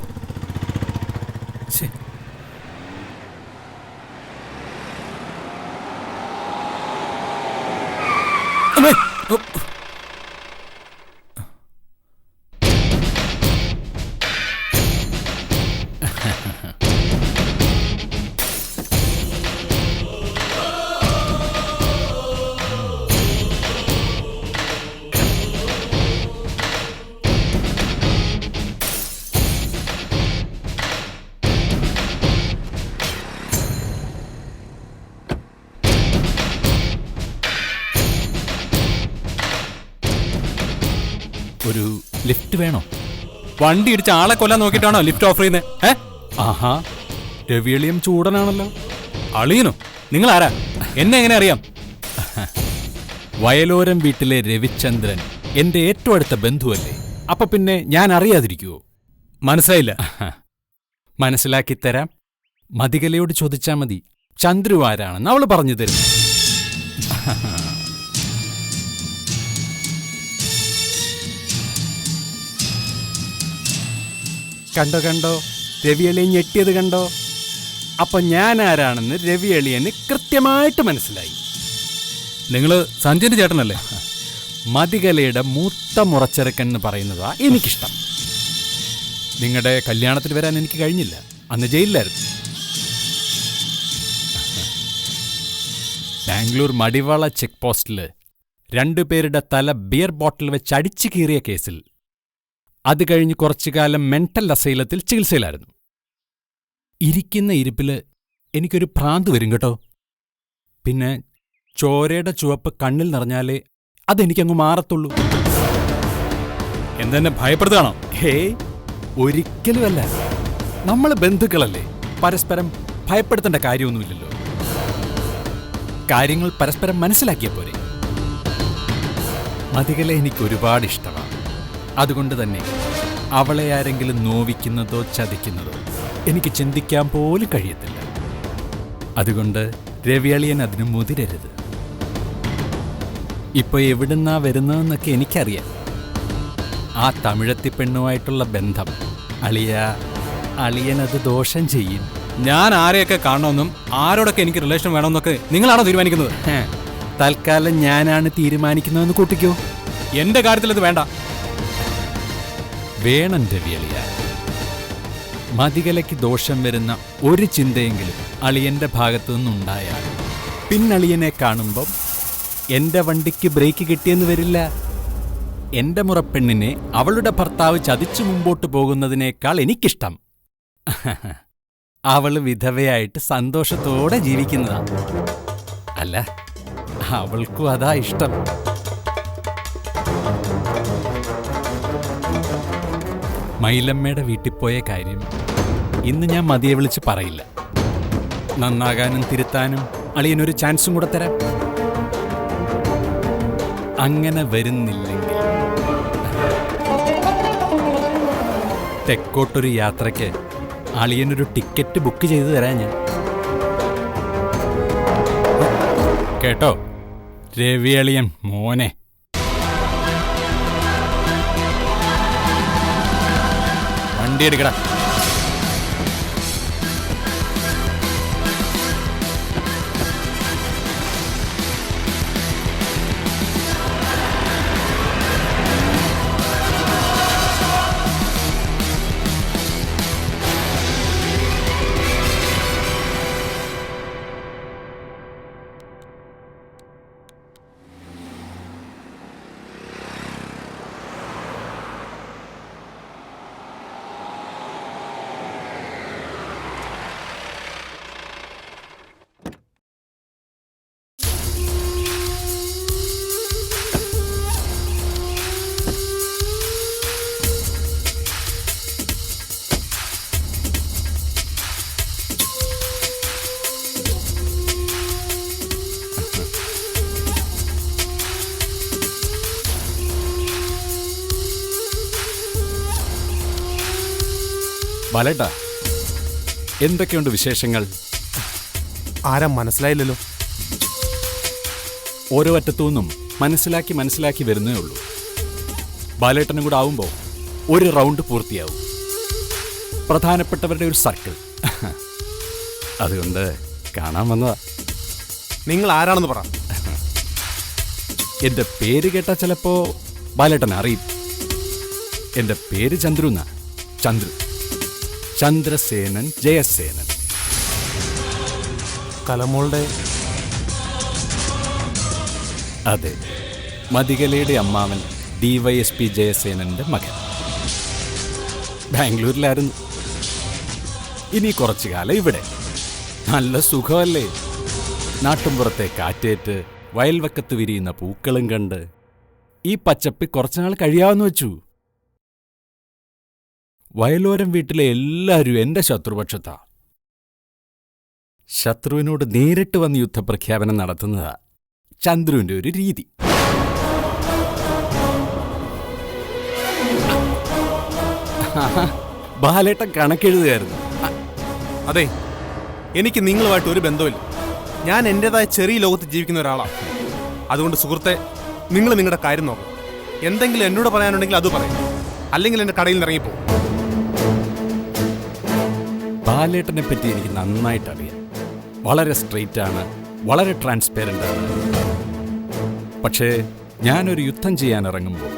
[SPEAKER 2] ഒരു ലിഫ്റ്റ് വേണോ?
[SPEAKER 1] വണ്ടി ഇടിച്ച് ആളെ കൊല്ലാൻ നോക്കിയിട്ടാണോ ലിഫ്റ്റ് ഓഫർ ചെയ്യുന്നത്?
[SPEAKER 2] ആഹാ, രവിയളിയും ചൂടനാണല്ലോ.
[SPEAKER 1] അളിയനോ? നിങ്ങൾ ആരാ? എന്നെ എങ്ങനെ അറിയാം?
[SPEAKER 2] വയലോരം വീട്ടിലെ രവിചന്ദ്രൻ എന്റെ ഏറ്റവും അടുത്ത ബന്ധുവല്ലേ? അപ്പൊ പിന്നെ ഞാൻ അറിയാതിരിക്കുവോ?
[SPEAKER 1] മനസ്സിലായില്ല.
[SPEAKER 2] മനസ്സിലാക്കിത്തരാം. മതികലയോട് ചോദിച്ചാ മതി. ചന്ദ്രു ആരാണെന്ന് അവള് പറഞ്ഞു തരും. കണ്ടോ കണ്ടോ, രവിയളിയൻ ഞെട്ടിയത് കണ്ടോ? അപ്പൊ ഞാൻ ആരാണെന്ന് രവിയളിയന് കൃത്യമായിട്ട് മനസ്സിലായി.
[SPEAKER 1] നിങ്ങള് സഞ്ജയന്റെ ചേട്ടനല്ലേ?
[SPEAKER 2] മതികലയുടെ മൂത്ത മുറച്ചെറുക്കൻ എന്ന് പറയുന്നതാ എനിക്കിഷ്ടം. നിങ്ങളുടെ കല്യാണത്തിൽ വരാൻ എനിക്ക് കഴിഞ്ഞില്ല, അന്ന് ജയിലിലായിരുന്നു. ബാംഗ്ലൂർ മടിവാള ചെക്ക് പോസ്റ്റില് 2 പേരുടെ തല ബിയർ ബോട്ടിൽ വെച്ച് അടിച്ചു കീറിയ കേസിൽ അത് കഴിഞ്ഞ് കുറച്ചു കാലം മെന്റൽ അസൈലത്തിൽ ചികിത്സയിലായിരുന്നു. ഇരിക്കുന്ന ഇരിപ്പില് എനിക്കൊരു ഭ്രാന്ത് വരും കേട്ടോ. പിന്നെ ചോരയുടെ ചുവപ്പ് കണ്ണിൽ നിറഞ്ഞാലേ അതെനിക്കങ്ങ് മാറത്തുള്ളൂ.
[SPEAKER 1] എന്തെന്നെ ഭയപ്പെടുത്താണോ?
[SPEAKER 2] ഹേയ്, ഒരിക്കലുമല്ല. നമ്മൾ ബന്ധുക്കളല്ലേ, പരസ്പരം ഭയപ്പെടുത്തേണ്ട കാര്യമൊന്നുമില്ലല്ലോ. കാര്യങ്ങൾ പരസ്പരം മനസ്സിലാക്കിയ പോരെ. മതികല എനിക്ക് ഒരുപാട് ഇഷ്ടമാണ്. അതുകൊണ്ട് തന്നെ അവളെ ആരെങ്കിലും നോവിക്കുന്നതോ ചതിക്കുന്നതോ എനിക്ക് ചിന്തിക്കാൻ പോലും കഴിയത്തില്ല. അതുകൊണ്ട് രവിയളിയൻ അതിന് മുതിരരുത്. ഇപ്പൊ എവിടുന്നാ വരുന്നതെന്നൊക്കെ എനിക്കറിയാം. ആ തമിഴത്തി പെണ്ണുമായിട്ടുള്ള ബന്ധം അളിയനത് ദോഷം ചെയ്യും.
[SPEAKER 1] ഞാൻ ആരെയൊക്കെ കാണണമെന്നും ആരോടൊക്കെ എനിക്ക് റിലേഷൻ വേണമെന്നൊക്കെ നിങ്ങളാണോ തീരുമാനിക്കുന്നത്?
[SPEAKER 2] തൽക്കാലം ഞാനാണ് തീരുമാനിക്കുന്നതെന്ന് കൂട്ടിക്കോ.
[SPEAKER 1] എന്റെ കാര്യത്തിൽ അത് വേണ്ട.
[SPEAKER 2] വേണം രവിയളിയ. മതികലയ്ക്ക് ദോഷം വരുന്ന ഒരു ചിന്തയെങ്കിലും അളിയന്റെ ഭാഗത്തു നിന്നുണ്ടായാൽ പിന്നളിയനെ കാണുമ്പം എന്റെ വണ്ടിക്ക് ബ്രേക്ക് കിട്ടിയെന്ന് വരില്ല. എന്റെ മുറപ്പെണ്ണിനെ അവളുടെ ഭർത്താവ് ചതിച്ചു മുമ്പോട്ട് പോകുന്നതിനേക്കാൾ എനിക്കിഷ്ടം അവള് വിധവയായിട്ട് സന്തോഷത്തോടെ ജീവിക്കുന്നതാ. അല്ല, അവൾക്കും അതാ ഇഷ്ടം. മൈലമ്മയുടെ വീട്ടിൽ പോയ കാര്യം ഇന്ന് ഞാൻ മതിയെ വിളിച്ച് പറയില്ല. നന്നാകാനും തിരുത്താനും അളിയനൊരു ചാൻസും കൂടെ തരാം. അങ്ങനെ വരുന്നില്ലെങ്കിൽ തെക്കോട്ടൊരു യാത്രയ്ക്ക് അളിയനൊരു ടിക്കറ്റ് ബുക്ക് ചെയ്തു തരാം ഞാൻ. കേട്ടോ രവി അളിയൻ മോനെ. വണ്ടി എടുക്കടാ. ബാലേട്ടാ, എന്തൊക്കെയുണ്ട് വിശേഷങ്ങൾ?
[SPEAKER 8] ആരാ മനസ്സിലായില്ലല്ലോ.
[SPEAKER 2] ഓരോ അറ്റത്തുനിന്നും മനസ്സിലാക്കി വരുന്നേ ഉള്ളൂ. ബാലേട്ടനും കൂടെ ആവുമ്പോൾ ഒരു റൗണ്ട് പൂർത്തിയാവും. പ്രധാനപ്പെട്ടവരുടെ ഒരു സർക്കിൾ. അതുകൊണ്ട് കാണാൻ വന്നതാ.
[SPEAKER 8] നിങ്ങൾ ആരാണെന്ന് പറ.
[SPEAKER 2] എന്റെ പേര് കേട്ടാ ചിലപ്പോ ബാലേട്ടൻ അറിയും. എന്റെ പേര് ചന്ദ്രു എന്നാ. ചന്ദ്രസേനൻ ജയസേനൻ.
[SPEAKER 8] കലമോളുടെ?
[SPEAKER 2] അതെ, മതികലയുടെ അമ്മാവൻ DYSP ജയസേനന്റെ മകൻ. ബാംഗ്ലൂരിലായിരുന്നു. ഇനി കുറച്ചു കാലം ഇവിടെ. നല്ല സുഖമല്ലേ? നാട്ടുമ്പുറത്തെ കാറ്റേറ്റ്, വയൽവക്കത്ത് വിരിയുന്ന പൂക്കളും കണ്ട് ഈ പച്ചപ്പ് കുറച്ചുനാൾ കഴിയാമെന്ന് വെച്ചു. വയലോരം വീട്ടിലെ എല്ലാവരും എന്റെ ശത്രുപക്ഷത്താ. ശത്രുവിനോട് നേരിട്ട് വന്ന് യുദ്ധപ്രഖ്യാപനം നടത്തുന്നതാ ചന്ദ്രുവിന്റെ ഒരു രീതി. ബാലേട്ടൻ കണക്കെഴുതുകയായിരുന്നു.
[SPEAKER 8] അതെ, എനിക്ക് നിങ്ങളുമായിട്ട് ഒരു ബന്ധമില്ല. ഞാൻ എൻ്റെതായ ചെറിയ ലോകത്ത് ജീവിക്കുന്ന ഒരാളാണ്. അതുകൊണ്ട് സുഹൃത്തെ, നിങ്ങൾ നിങ്ങളുടെ കാര്യം നോക്കണം. എന്തെങ്കിലും എന്നോട് പറയാനുണ്ടെങ്കിൽ അത് പറയും, അല്ലെങ്കിൽ എൻ്റെ കടയിൽ നിന്ന് ഇറങ്ങിപ്പോകും.
[SPEAKER 2] ബാലേട്ടനെ പറ്റി എനിക്ക് നന്നായിട്ട് അറിയാം. വളരെ സ്ട്രെയിറ്റ് ആണ്, വളരെ ട്രാൻസ്പെറൻ്റ് ആണ്. പക്ഷേ ഞാനൊരു യുദ്ധം ചെയ്യാൻ ഇറങ്ങുമ്പോൾ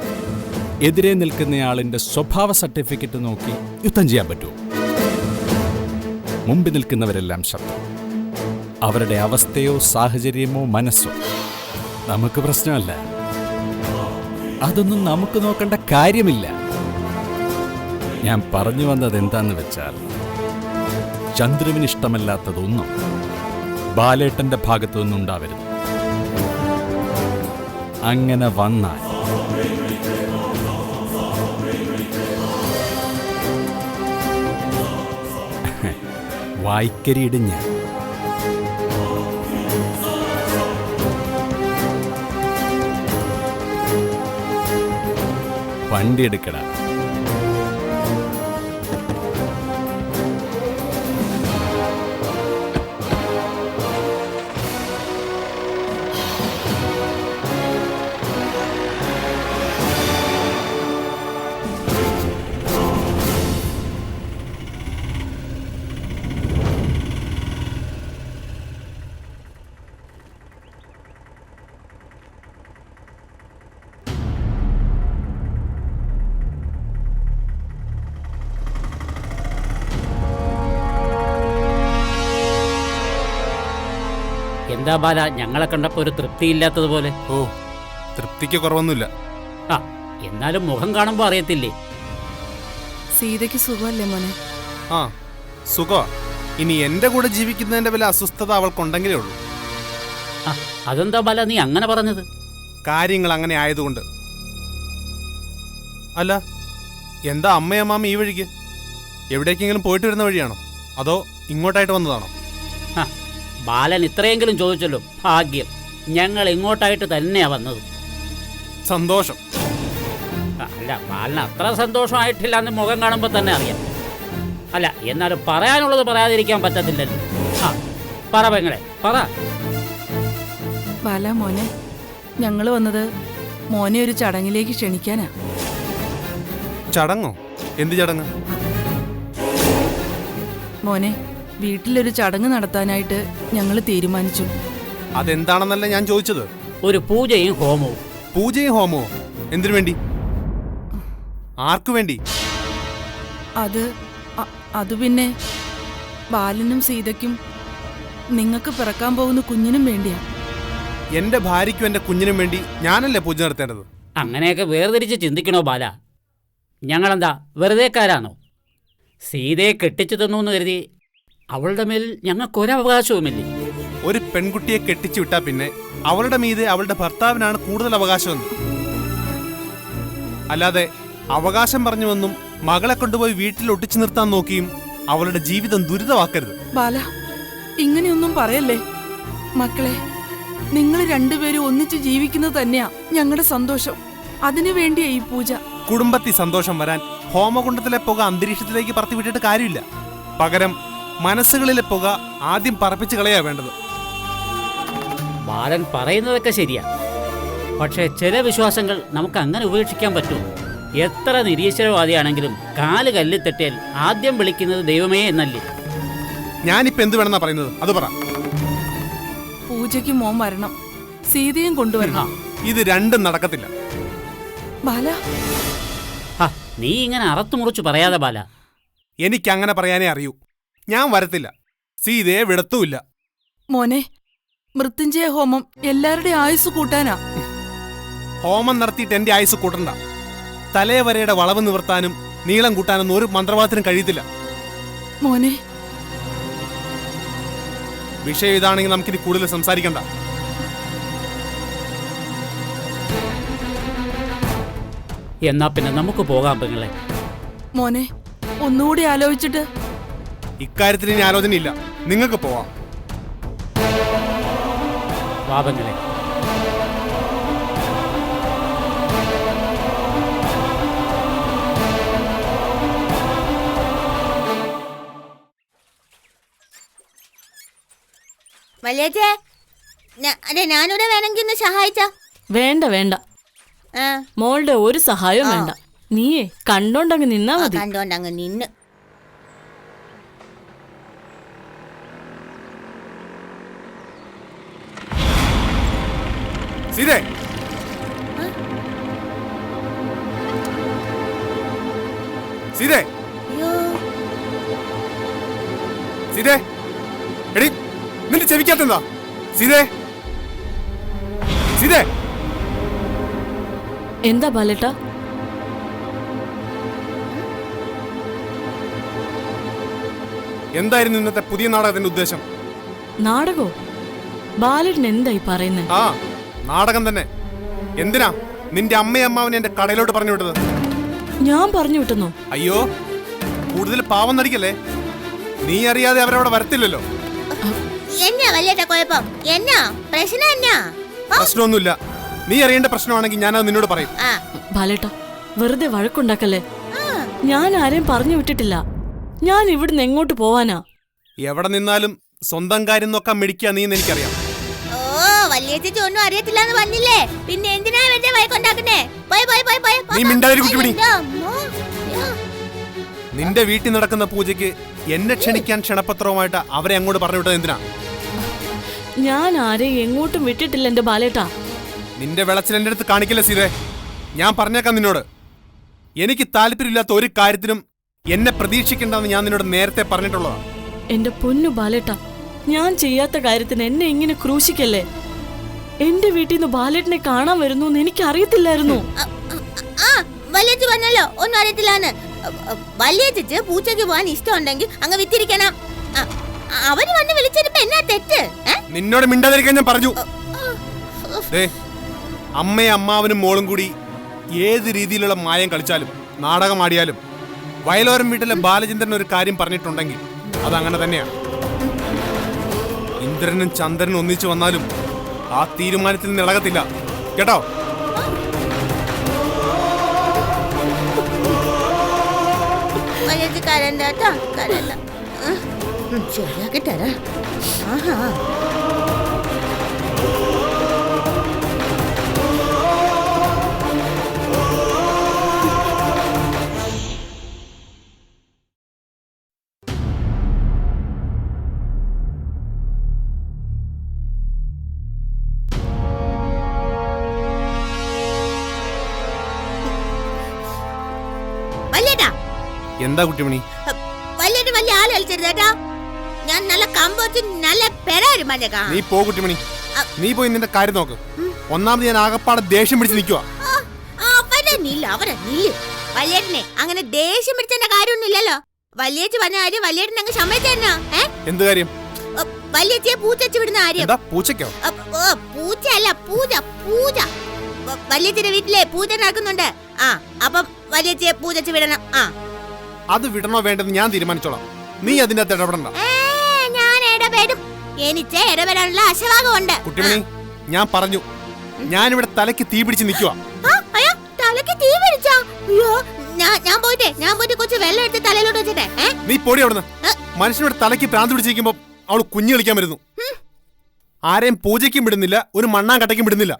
[SPEAKER 2] എതിരെ നിൽക്കുന്നയാളിൻ്റെ സ്വഭാവ സർട്ടിഫിക്കറ്റ് നോക്കി യുദ്ധം ചെയ്യാൻ പറ്റുമോ? മുമ്പിൽ നിൽക്കുന്നവരെല്ലാം ശത്രു. അവരുടെ അവസ്ഥയോ സാഹചര്യമോ മനസ്സോ നമുക്ക് പ്രശ്നമല്ല. അതൊന്നും നമുക്ക് നോക്കേണ്ട കാര്യമില്ല. ഞാൻ പറഞ്ഞു വന്നത് എന്താന്ന് വെച്ചാൽ, ചന്ദ്രുവിന് ഇഷ്ടമല്ലാത്തതൊന്നും ബാലേട്ടന്റെ ഭാഗത്തു നിന്നുണ്ടാവരുത്. അങ്ങനെ വന്നാൽ വായ്ക്കരിയിടും ഞാൻ. വണ്ടി എടുക്കടാ.
[SPEAKER 12] എന്താ ബാല, ഞങ്ങളെ കണ്ടപ്പോ ഒരു തൃപ്തിയില്ലാത്തതുപോലെ?
[SPEAKER 8] ഓ, തൃപ്തിക്ക് കുറവൊന്നുമില്ല.
[SPEAKER 12] ആ, എന്നാലും മുഖം കാണുമ്പോ അറിയത്തില്ലേ?
[SPEAKER 6] സീതയ്ക്ക് സുഖമല്ലേ മോനെ?
[SPEAKER 8] ആ, സുഖമാ. ഇനി എൻ്റെ കൂടെ ജീവിക്കുന്നതിൻ്റെ വല്ല അസ്വസ്ഥത അവൾക്കുണ്ടെങ്കിലേ ഉള്ളൂ.
[SPEAKER 12] അതെന്താ ബാല നീ അങ്ങനെ പറഞ്ഞത്?
[SPEAKER 8] കാര്യങ്ങൾ അങ്ങനെ ആയതുകൊണ്ട്. അല്ല, എന്താ അമ്മയമ്മാമ ഈ വഴിക്ക്? എവിടേക്കെങ്കിലും പോയിട്ട് വരുന്ന വഴിയാണോ, അതോ ഇങ്ങോട്ടായിട്ട് വന്നതാണോ?
[SPEAKER 12] ബാലൻ ഇത്രയെങ്കിലും ചോദിച്ചല്ലോ, ഭാഗ്യം. ഞങ്ങൾ ഇങ്ങോട്ടായിട്ട് തന്നെയാ വന്നത്.
[SPEAKER 8] സന്തോഷം.
[SPEAKER 12] അല്ല, ബാലന് അത്ര സന്തോഷമായിട്ടില്ല എന്ന് മുഖം കാണുമ്പോൾ തന്നെ അറിയാം. അല്ല, എന്നാലും പറയാനുള്ളത് പറയാതിരിക്കാൻ പറ്റത്തില്ലല്ലോ. ആ, പറ പെങ്ങളെ, പറ.
[SPEAKER 6] ബാല മോനെ, ഞങ്ങൾ വന്നത് മോനെ ഒരു ചടങ്ങിലേക്ക് ക്ഷണിക്കാനാ.
[SPEAKER 8] ചടങ്ങോ? എന്ത് ചടങ്ങ്?
[SPEAKER 6] മോനെ, വീട്ടിലൊരു ചടങ്ങ് നടത്താനായിട്ട് ഞങ്ങൾ തീരുമാനിച്ചു.
[SPEAKER 8] അതെന്താണെന്നല്ല ഞാൻ ചോദിച്ചത്.
[SPEAKER 12] ഒരു പൂജയും ഹോമവും.
[SPEAKER 8] പൂജയും ഹോമവും എന്തിനു വേണ്ടി? ആർക്കു വേണ്ടി?
[SPEAKER 6] അത് പിന്നെ ബാലനും സീതയ്ക്കും നിങ്ങൾക്ക് പിറക്കാൻ പോകുന്ന കുഞ്ഞിനും വേണ്ടിയാ.
[SPEAKER 8] എന്റെ ഭാര്യയ്ക്കും എന്റെ കുഞ്ഞിനും വേണ്ടി ഞാനല്ലേ പൂജ നടത്തേണ്ടത്?
[SPEAKER 12] അങ്ങനെയൊക്കെ വേർതിരിച്ച് ചിന്തിക്കണോ ബാല? ഞങ്ങളെന്താ വെറുതെക്കാരാണോ? സീതയെ കെട്ടിച്ചു തന്നു എന്ന് കരുതി അവളുടെ മേൽ ഞങ്ങൾക്കൊരവകാശവുമില്ലേ?
[SPEAKER 8] ഒരു പെൺകുട്ടിയെ കെട്ടിച്ചു വിട്ടാ പിന്നെ അവളുടെ മീതെ അവളുടെ ഭർത്താവിനാണ് കൂടുതൽ അവകാശമെന്ന്. അല്ലാതെ അവകാശം പറഞ്ഞുവെന്നും മകളെ കൊണ്ടുപോയി വീട്ടിൽ ഒട്ടിച്ചു നിർത്താൻ നോക്കിയും അവളുടെ ജീവിതം ദുരിതമാക്കരുത്.
[SPEAKER 6] ബാല, ഇങ്ങനെയൊന്നും പറയല്ലേ. മക്കളെ, നിങ്ങൾ രണ്ടുപേരും ഒന്നിച്ച് ജീവിക്കുന്നത് തന്നെയാ ഞങ്ങളുടെ സന്തോഷം. അതിനു വേണ്ടിയാ ഈ പൂജ.
[SPEAKER 8] കുടുംബത്തിൽ സന്തോഷം വരാൻ ഹോമകുണ്ടത്തിലെ പുക അന്തരീക്ഷത്തിലേക്ക് പറത്തി വിട്ടിട്ട് കാര്യമില്ല. പകരം മനസ്സുകളിലെ പുക ആദ്യം പറപ്പിച്ച് കളയാ വേണ്ടത്.
[SPEAKER 12] ബാലൻ പറയുന്നതൊക്കെ ശരിയാ. പക്ഷേ ചില വിശ്വാസങ്ങൾ നമുക്ക് അങ്ങനെ ഉപേക്ഷിക്കാൻ പറ്റുമോ? എത്ര നിരീശ്വരവാദിയാണെങ്കിലും കാല് കല്ലിൽ തട്ടിയാൽ ആദ്യം വിളിക്കുന്നത് ദൈവമേ എന്നല്ലേ?
[SPEAKER 8] ഞാനിപ്പോ എന്ത് വേണമെന്നാ പറയുന്നത്? അത് പറ.
[SPEAKER 6] പൂജയ്ക്ക് മോൻ വരണം, സീതയും കൊണ്ടുവരണം.
[SPEAKER 8] ഇത് രണ്ടും നടക്കത്തില്ല.
[SPEAKER 6] ബാല,
[SPEAKER 12] നീ ഇങ്ങനെ അറത്തു മുറിച്ചു പറയാതെ ബാല.
[SPEAKER 8] എനിക്കങ്ങനെ പറയാനേ അറിയൂ. ഞാൻ വരത്തില്ല, സീതയെ വിടത്തുമില്ല.
[SPEAKER 6] മോനെ, മൃത്യുഞ്ജയ ഹോമം എല്ലാവരുടെയും ആയുസ് കൂട്ടാനാ.
[SPEAKER 8] ഹോമം നടത്തിയിട്ട് എന്റെ ആയുസ് കൂട്ടണ്ട. തലവരയുടെ വളവ് നിവർത്താനും നീളം കൂട്ടാനൊന്നും ഒരു മന്ത്രവാദത്തിനും കഴിയത്തില്ല.
[SPEAKER 6] മോനെ,
[SPEAKER 8] വിഷയം ഇതാണെങ്കിൽ നമുക്കിനി കൂടുതൽ സംസാരിക്കണ്ട.
[SPEAKER 12] എന്നാ പിന്നെ നമുക്ക് പോകാം പെങ്ങളെ.
[SPEAKER 6] മോനെ, ഒന്നുകൂടി ആലോചിച്ചിട്ട്.
[SPEAKER 8] ഇക്കാര്യത്തിൽ ഇനി ആലോചനയില്ല, നിങ്ങൾക്ക് പോവാം.
[SPEAKER 12] വാ പെങ്ങളെ.
[SPEAKER 7] വല്യേച്ചേ അതെ ഞാനിവിടെ വേണമെങ്കിൽ ഒന്ന് സഹായിച്ച.
[SPEAKER 6] വേണ്ട വേണ്ട, മോളുടെ ഒരു സഹായവും വേണ്ട. നീയേ കണ്ടോണ്ടങ്ങ് നിന്നാ മതി.
[SPEAKER 7] കണ്ടോണ്ടങ്ങ് നിന്ന്.
[SPEAKER 8] സീതേ, സീതേ, സീതേ, എടി നിന്റെ ചെവിക്കാത്തെന്താ? സീതേ, സീതേ.
[SPEAKER 6] എന്താ ബാലേട്ടാ?
[SPEAKER 8] എന്തായിരുന്നു ഇന്നത്തെ പുതിയ നാടകത്തിന്റെ ഉദ്ദേശം?
[SPEAKER 6] നാടകോ? ബാലേട്ടൻ എന്തായി പറയുന്നേ?
[SPEAKER 8] ആ, നാടകം തന്നെ. എന്തിനാ നിന്റെ അമ്മയും അമ്മാവനെ എന്റെ കടയിലോട്ട് പറഞ്ഞു വിട്ടത്?
[SPEAKER 6] ഞാൻ പറഞ്ഞു വിട്ടെന്നോ?
[SPEAKER 8] അയ്യോ, കൂടുതൽ പാവം നടിക്കല്ലേ. നീ അറിയാതെ അവരവിടെ വരത്തില്ലല്ലോ.
[SPEAKER 7] എന്നാ വല്യേട്ടാ കുഴപ്പം? എന്നാ പ്രശ്നം? എന്നാ
[SPEAKER 8] പ്രശ്നമൊന്നുമില്ല. നീ അറിയേണ്ട പ്രശ്നമാണെങ്കിൽ ഞാനത് നിന്നോട് പറയും.
[SPEAKER 6] ബാലേട്ടാ, വെറുതെ വഴക്കുണ്ടാക്കല്ലേ. ഞാൻ ആരെയും പറഞ്ഞു വിട്ടിട്ടില്ല. ഞാൻ ഇവിടുന്ന് എങ്ങോട്ട് പോവാനാ?
[SPEAKER 8] എവിടെ നിന്നാലും സ്വന്തം കാര്യം നോക്കാൻ മിടിക്കുക നീ എന്ന് എനിക്കറിയാം.
[SPEAKER 7] ഓ, വല്യേച്ചി ഒന്നും അറിയത്തില്ലെന്ന് പറഞ്ഞില്ലേ, പിന്നെ എന്തിനാ വെറുതെ വഴക്കുണ്ടാക്കുന്നേ?
[SPEAKER 8] നീ മിണ്ടാതിരിക്കുട്ടി. നിന്റെ വീട്ടിൽ നടക്കുന്ന പൂജയ്ക്ക് എന്നെ ക്ഷണിക്കാൻ ക്ഷണപത്രവുമായിട്ട് അവരെ അങ്ങോട്ട് പറഞ്ഞു വിട്ടത് എന്തിനാ?
[SPEAKER 6] ഞാൻ ആരെയും എങ്ങോട്ടും വിട്ടിട്ടില്ല എന്റെ ബാലേട്ടാ.
[SPEAKER 8] നിന്റെ വിളച്ചിൽ എന്റെ അടുത്ത് കാണിക്കില്ല സീതേ. ഞാൻ പറഞ്ഞേക്കാം നിന്നോട്, എനിക്ക് താല്പര്യമില്ലാത്ത ഒരു കാര്യത്തിനും എന്നെ പ്രതീക്ഷിക്കണ്ടെന്ന് ഞാൻ നിന്നോട് നേരത്തെ പറഞ്ഞിട്ടുള്ളതാ.
[SPEAKER 6] എന്റെ പൊന്നു ബാലേട്ടാ, ഞാൻ ചെയ്യാത്ത കാര്യത്തിന് എന്നെ ഇങ്ങനെ ക്രൂശിക്കല്ലേ. എന്റെ വീട്ടിൽ നിന്ന് ബാലേട്ടനെ കാണാൻ വരുന്നു എന്ന് എനിക്ക് അറിയത്തില്ലായിരുന്നു.
[SPEAKER 7] വല്യേച്ചി പറഞ്ഞല്ലോ ഒന്നും അറിയത്തില്ലാന്ന്. വല്യേച്ചിക്ക് പൂച്ചയ്ക്ക് പോകാൻ ഇഷ്ടമുണ്ടെങ്കിൽ അങ്ങ് വിത്തിരിക്കണം. അവര് വന്ന് വിളിച്ചപ്പോ എന്നാ തെറ്റ്?
[SPEAKER 8] നിന്നോട് മിണ്ടാതിരിക്കാൻ ഞാൻ പറഞ്ഞു. അമ്മയും അമ്മാവനും മോളും കൂടി ഏത് രീതിയിലുള്ള മായം കളിച്ചാലും നാടകമാടിയാലും വയലോരം വീട്ടിലെ ബാലചന്ദ്രൻ ഒരു കാര്യം പറഞ്ഞിട്ടുണ്ടെങ്കിൽ അതങ്ങനെ തന്നെയാണ്. ഇന്ദ്രനും ചന്ദ്രനും ഒന്നിച്ചു വന്നാലും ആ തീരുമാനത്തിൽ നിന്ന് ഇളകത്തില്ല, കേട്ടോ?
[SPEAKER 7] ശരിയാക്കി തരാ. ആഹാ,
[SPEAKER 8] എന്താ കുട്ടിമണി?
[SPEAKER 7] വല്യേട്ടൻ വലിയ ആള് കളിച്ചേട്ടാ. ഞാൻ നല്ല കമ്പോച്ച് നല്ല പെരാരും.
[SPEAKER 8] നീ പോ കുട്ടിമണി, നീ പോയി നിന്റെ കാര്യം നോക്ക്. ഒന്നാമത് ഞാൻ ആകപ്പാടെ ദേഷ്യം പിടിച്ച് നിൽക്കുക.
[SPEAKER 7] വല്യേട്ടനെ അങ്ങനെ ദേഷ്യം പിടിച്ചതിന്റെ കാര്യമൊന്നുമില്ലല്ലോ. വല്യേച്ചി പറഞ്ഞ കാര്യം വല്യേട്ടൻ അങ്ങ് സമ്മതിച്ചെന്നാ?
[SPEAKER 8] എന്ത് കാര്യം?
[SPEAKER 7] വല്യേച്ചിയെ പൂച്ചച്ച് വിടുന്ന കാര്യം.
[SPEAKER 8] പൂച്ചയ്ക്കോ?
[SPEAKER 7] പൂച്ചയല്ല, പൂജ. പൂജ വല്യേച്ചിയുടെ വീട്ടിലെ പൂജ നടക്കുന്നുണ്ട്. അപ്പം വല്യേച്ചിയെ പൂജച്ച് വിടണം.
[SPEAKER 8] അത് വിടണോ വേണ്ടെന്ന് ഞാൻ തീരുമാനിച്ചോളാം. നീ അതിന്റെ അകത്ത് ഇടപെടണ്ട.
[SPEAKER 7] ഞാൻ ഇടപെടും. എനിക്ക് ഇടപെടാനുള്ള അശവാകമുണ്ട്.
[SPEAKER 8] കുട്ടിമണി, ഞാൻ പറഞ്ഞു, ഞാനിവിടെ തലയ്ക്ക് തീ പിടിച്ച് നിൽക്കുക.
[SPEAKER 7] തലയ്ക്ക് തീ പിടിച്ചോ? അയ്യോ, ഞാൻ പോയിട്ട് കൊച്ചു വെള്ളം എടുത്ത് തലയിലോട്ട് വെച്ചിട്ടെ.
[SPEAKER 8] നീ പൊടി അവിടുന്ന്. മനുഷ്യനോട് തലയ്ക്ക് പ്രാന്ത് പിടിച്ചിരിക്കുമ്പോ അവള് കുഞ്ഞു കളിക്കാൻ വരുന്നു. ആരെയും പൂജയ്ക്കും വിടുന്നില്ല, ഒരു മണ്ണാങ്കട്ടയ്ക്കും വിടുന്നില്ല.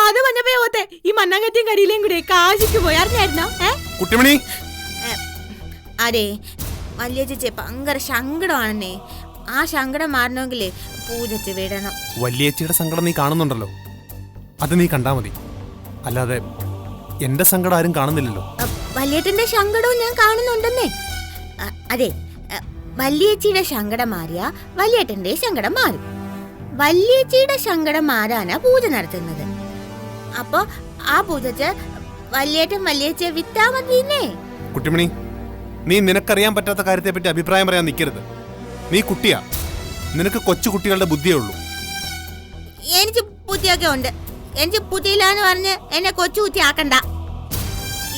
[SPEAKER 4] അത് പറഞ്ഞപ്പോ ഓത്തെ ഈ മണ്ണാങ്കട്ടിയും കരിയിലേയും കൂടി കാശിക്ക് പോയി അറിഞ്ഞായിരുന്നോ?
[SPEAKER 8] കുട്ടിമണി,
[SPEAKER 7] അതെ വലിയ ചേച്ചി ഭയങ്കര സങ്കടമാണെന്നേ. ആ സങ്കടം മാറണമെങ്കിലേ പൂജച്ച് വിടണം.
[SPEAKER 8] വലിയേച്ചിയുടെ സങ്കടം നീ കാണുന്നുണ്ടല്ലോ, അത് നീ കണ്ടാ മതി. അല്ലാതെ എന്റെ സങ്കടം ആരും കാണുന്നില്ലല്ലോ.
[SPEAKER 7] വലിയേട്ടന്റെ സങ്കടവും ഞാൻ കാണുന്നുണ്ടെന്നേ. അതെ, വല്യേച്ചിയുടെ സങ്കടം മാറിയാ വലിയേട്ടന്റെ സങ്കടം മാറും. വല്യേച്ചിയുടെ സങ്കടം മാറാനാ പൂജ നടത്തുന്നത്. അപ്പൊ ആ പൂജച്ച് വല്യേട്ടൻ വല്യേച്ചിയെ വിറ്റാ മതിന്നേ.
[SPEAKER 8] കുട്ടിമണി, നീ നിനക്കറിയാൻ പറ്റാത്ത കാര്യത്തെ പറ്റി അഭിപ്രായം പറയാൻ നിൽക്കരുത്. നീ കുട്ടിയാ, നിനക്ക് കൊച്ചു കുട്ടികളുടെ ബുദ്ധിയേ ഉള്ളൂ.
[SPEAKER 7] എനിക്ക് ബുദ്ധിയൊക്കെ ഉണ്ട്. എനിക്ക് ബുദ്ധിയില്ലാന്ന് പറഞ്ഞ് എന്നെ കൊച്ചു കുത്തി ആക്കണ്ട.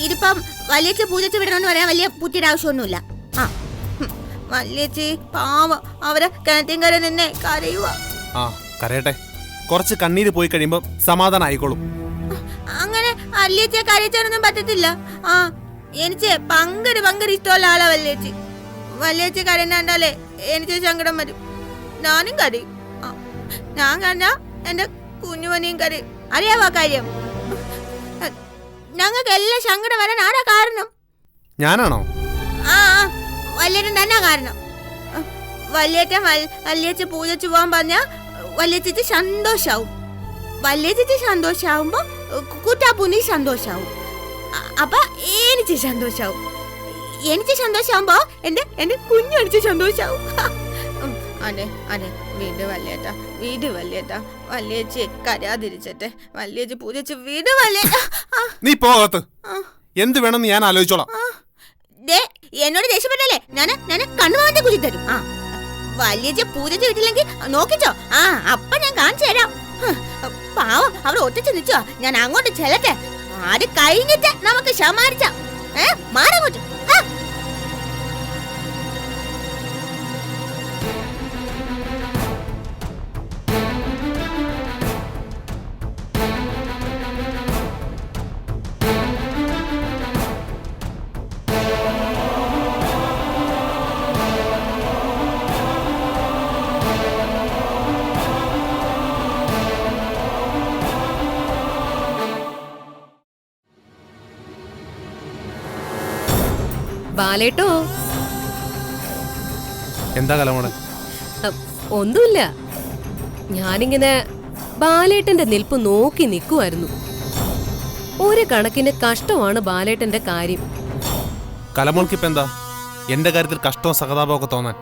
[SPEAKER 7] ഇതിപ്പം വല്യേച്ചി പൂജച്ച് വിടണമെന്ന് പറയാൻ വലിയ ബുദ്ധിയുടെ ആവശ്യമൊന്നുമില്ല. വല്യേച്ചി പാവം, അവരെ കിണറ്റിൻകര നിന്നെ കരയുക.
[SPEAKER 8] കരയട്ടെ, കുറച്ച് കണ്ണീര് പോയി കഴിയുമ്പോ സമാധാനം ആയിക്കോളും.
[SPEAKER 7] അങ്ങനെ വല്യേച്ചിയെ കരയിച്ചാനൊന്നും പറ്റത്തില്ല. എനിക്ക് ഭയങ്കര ഇഷ്ടമുള്ള ആളാ വല്യേച്ചി. വല്യേച്ചി കരഞ്ഞാണ്ടാലേ എനിക്ക് സങ്കടം വരും. ഞാനും കരയും. ഞാൻ കണ്ട എന്റെ കുഞ്ഞുമനിയും കരയും. അറിയാവാ കാര്യം? ഞങ്ങൾക്ക് എല്ലാം സങ്കടം വരാൻ ആരാ കാരണം?
[SPEAKER 8] ഞാനാണോ?
[SPEAKER 7] ആ വല്യേട്ടൻ തന്നെ കാരണം. വല്യേട്ടൻ വല്യേച്ചി പൂജച്ചു പോകാൻ പറഞ്ഞ വല്യേച്ചി സന്തോഷാവും. വല്യേച്ചി സന്തോഷാവുമ്പോ കുട്ടാപ്പൂനി സന്തോഷാവും. അപ്പൊ എനിക്ക് സന്തോഷാവും. എനിക്ക് സന്തോഷാവുമ്പോ എന്റെ കുഞ്ഞടിച്ച് സന്തോഷാവും. അതെ അതെ, വീട് വല്യേട്ട, വീട് വല്യേട്ട. വല്യേച്ചി കരാതിരിച്ചട്ടെ. വല്യേച്ചി പൂജച്ച് വീട് വല്യേട്ട.
[SPEAKER 8] നീ പോകത്ത് എന്ത് വേണമെന്ന് ഞാൻ ആലോചിച്ചോളാം.
[SPEAKER 7] എന്നോട് ദേഷ്യപ്പെട്ടല്ലേ ഞാൻ കണ്ണുമാന്റെ കുഴി തരും. വല്യേച്ചി പൂജച്ച് വിട്ടില്ലെങ്കിൽ നോക്കിച്ചോ. അപ്പൊ ഞാൻ കാണിച്ചു തരാം. പാവം അവിടെ ഒറ്റച്ച് നിൽച്ചോ. ഞാൻ അങ്ങോട്ട് ചെല്ലട്ടെ. അത് കഴിഞ്ഞിട്ട് നമുക്ക് ശമാരിച്ച മാറങ്ങോട്ട്.
[SPEAKER 3] ബാലേട്ടോ.
[SPEAKER 8] എന്താ കലമോളെ?
[SPEAKER 3] ഒന്നുമില്ല, ഞാനിങ്ങനെ ബാലേട്ടന്റെ നിൽപ്പ് നോക്കി നിൽക്കുമായിരുന്നു. ഒരു കണക്കിന് കഷ്ടമാണ് ബാലേട്ടന്റെ കാര്യം.
[SPEAKER 8] കലമോൾക്ക് ഇപ്പൊ എന്താ എന്റെ കാര്യത്തിൽ കഷ്ടവും സഹതാപവും ഒക്കെ തോന്നാൻ?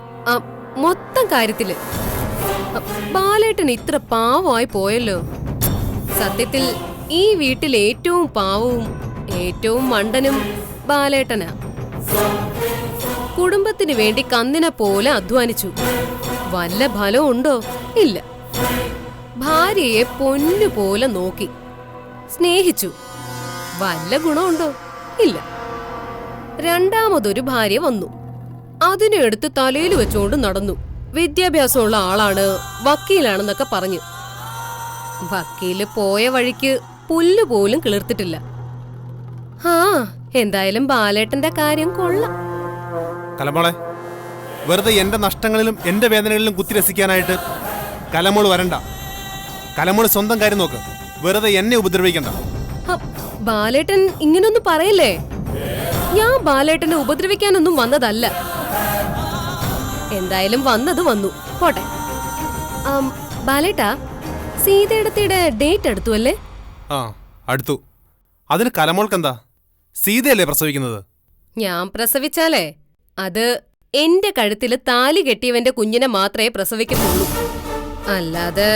[SPEAKER 3] മൊത്തം കാര്യത്തില് ബാലേട്ടൻ ഇത്ര പാവമായി പോയല്ലോ. സത്യത്തിൽ ഈ വീട്ടിൽ ഏറ്റവും പാവവും ഏറ്റവും മണ്ടനും ബാലേട്ടനാ. കുടുംബത്തിന് വേണ്ടി കന്നിനെ പോലെ അധ്വാനിച്ചു. വല്ല ഫലവും ഉണ്ടോ? ഇല്ല. ഭാര്യയെ പൊന്നുപോലെ നോക്കി സ്നേഹിച്ചു. വല്ല ഗുണമുണ്ടോ? ഇല്ല. രണ്ടാമതൊരു ഭാര്യ വന്നു. അതിനെ എടുത്ത് തലയിൽ വെച്ചുകൊണ്ട് നടന്നു. വിദ്യാഭ്യാസമുള്ള ആളാണ്, വക്കീലാണെന്നൊക്കെ പറഞ്ഞു. വക്കീല് പോയ വഴിക്ക് പുല്ലുപോലും കിളിർത്തിട്ടില്ല. എന്തായാലും ബാലേട്ടന്റെ കാര്യം കൊള്ളാം.
[SPEAKER 8] കലമോളെ, വെറുതെ എന്റെ നഷ്ടങ്ങളിലും എന്റെ വേദനകളിലും കുത്തിരസിക്കാനായിട്ട് കലമോള് വരണ്ട. കലമോള് സ്വന്തം കാര്യം നോക്ക്. വെറുതെ എന്നെ ഉപദ്രവിക്കണ്ട.
[SPEAKER 3] ബാലേട്ടൻ ഇങ്ങനൊന്നും പറയല്ലേ. ഞാൻ ബാലേട്ടനെ ഉപദ്രവിക്കാനൊന്നും വന്നതല്ല. എന്തായാലും വന്നത് വന്നു, പോട്ടെ. ബാലേട്ടാ, സീതയുടെ ഡേറ്റ് അടുത്തു അല്ലേ?
[SPEAKER 8] അടുത്തു. അതിന് കലമോൾക്കെന്താ? സീതയല്ലേ പ്രസവിക്കുന്നത്?
[SPEAKER 3] ഞാൻ പ്രസവിച്ചാലേ അത് എന്റെ കഴുത്തില് താലി കെട്ടിയവന്റെ കുഞ്ഞിനെ മാത്രമേ പ്രസവിക്കത്തുള്ളൂ. അല്ലാതെ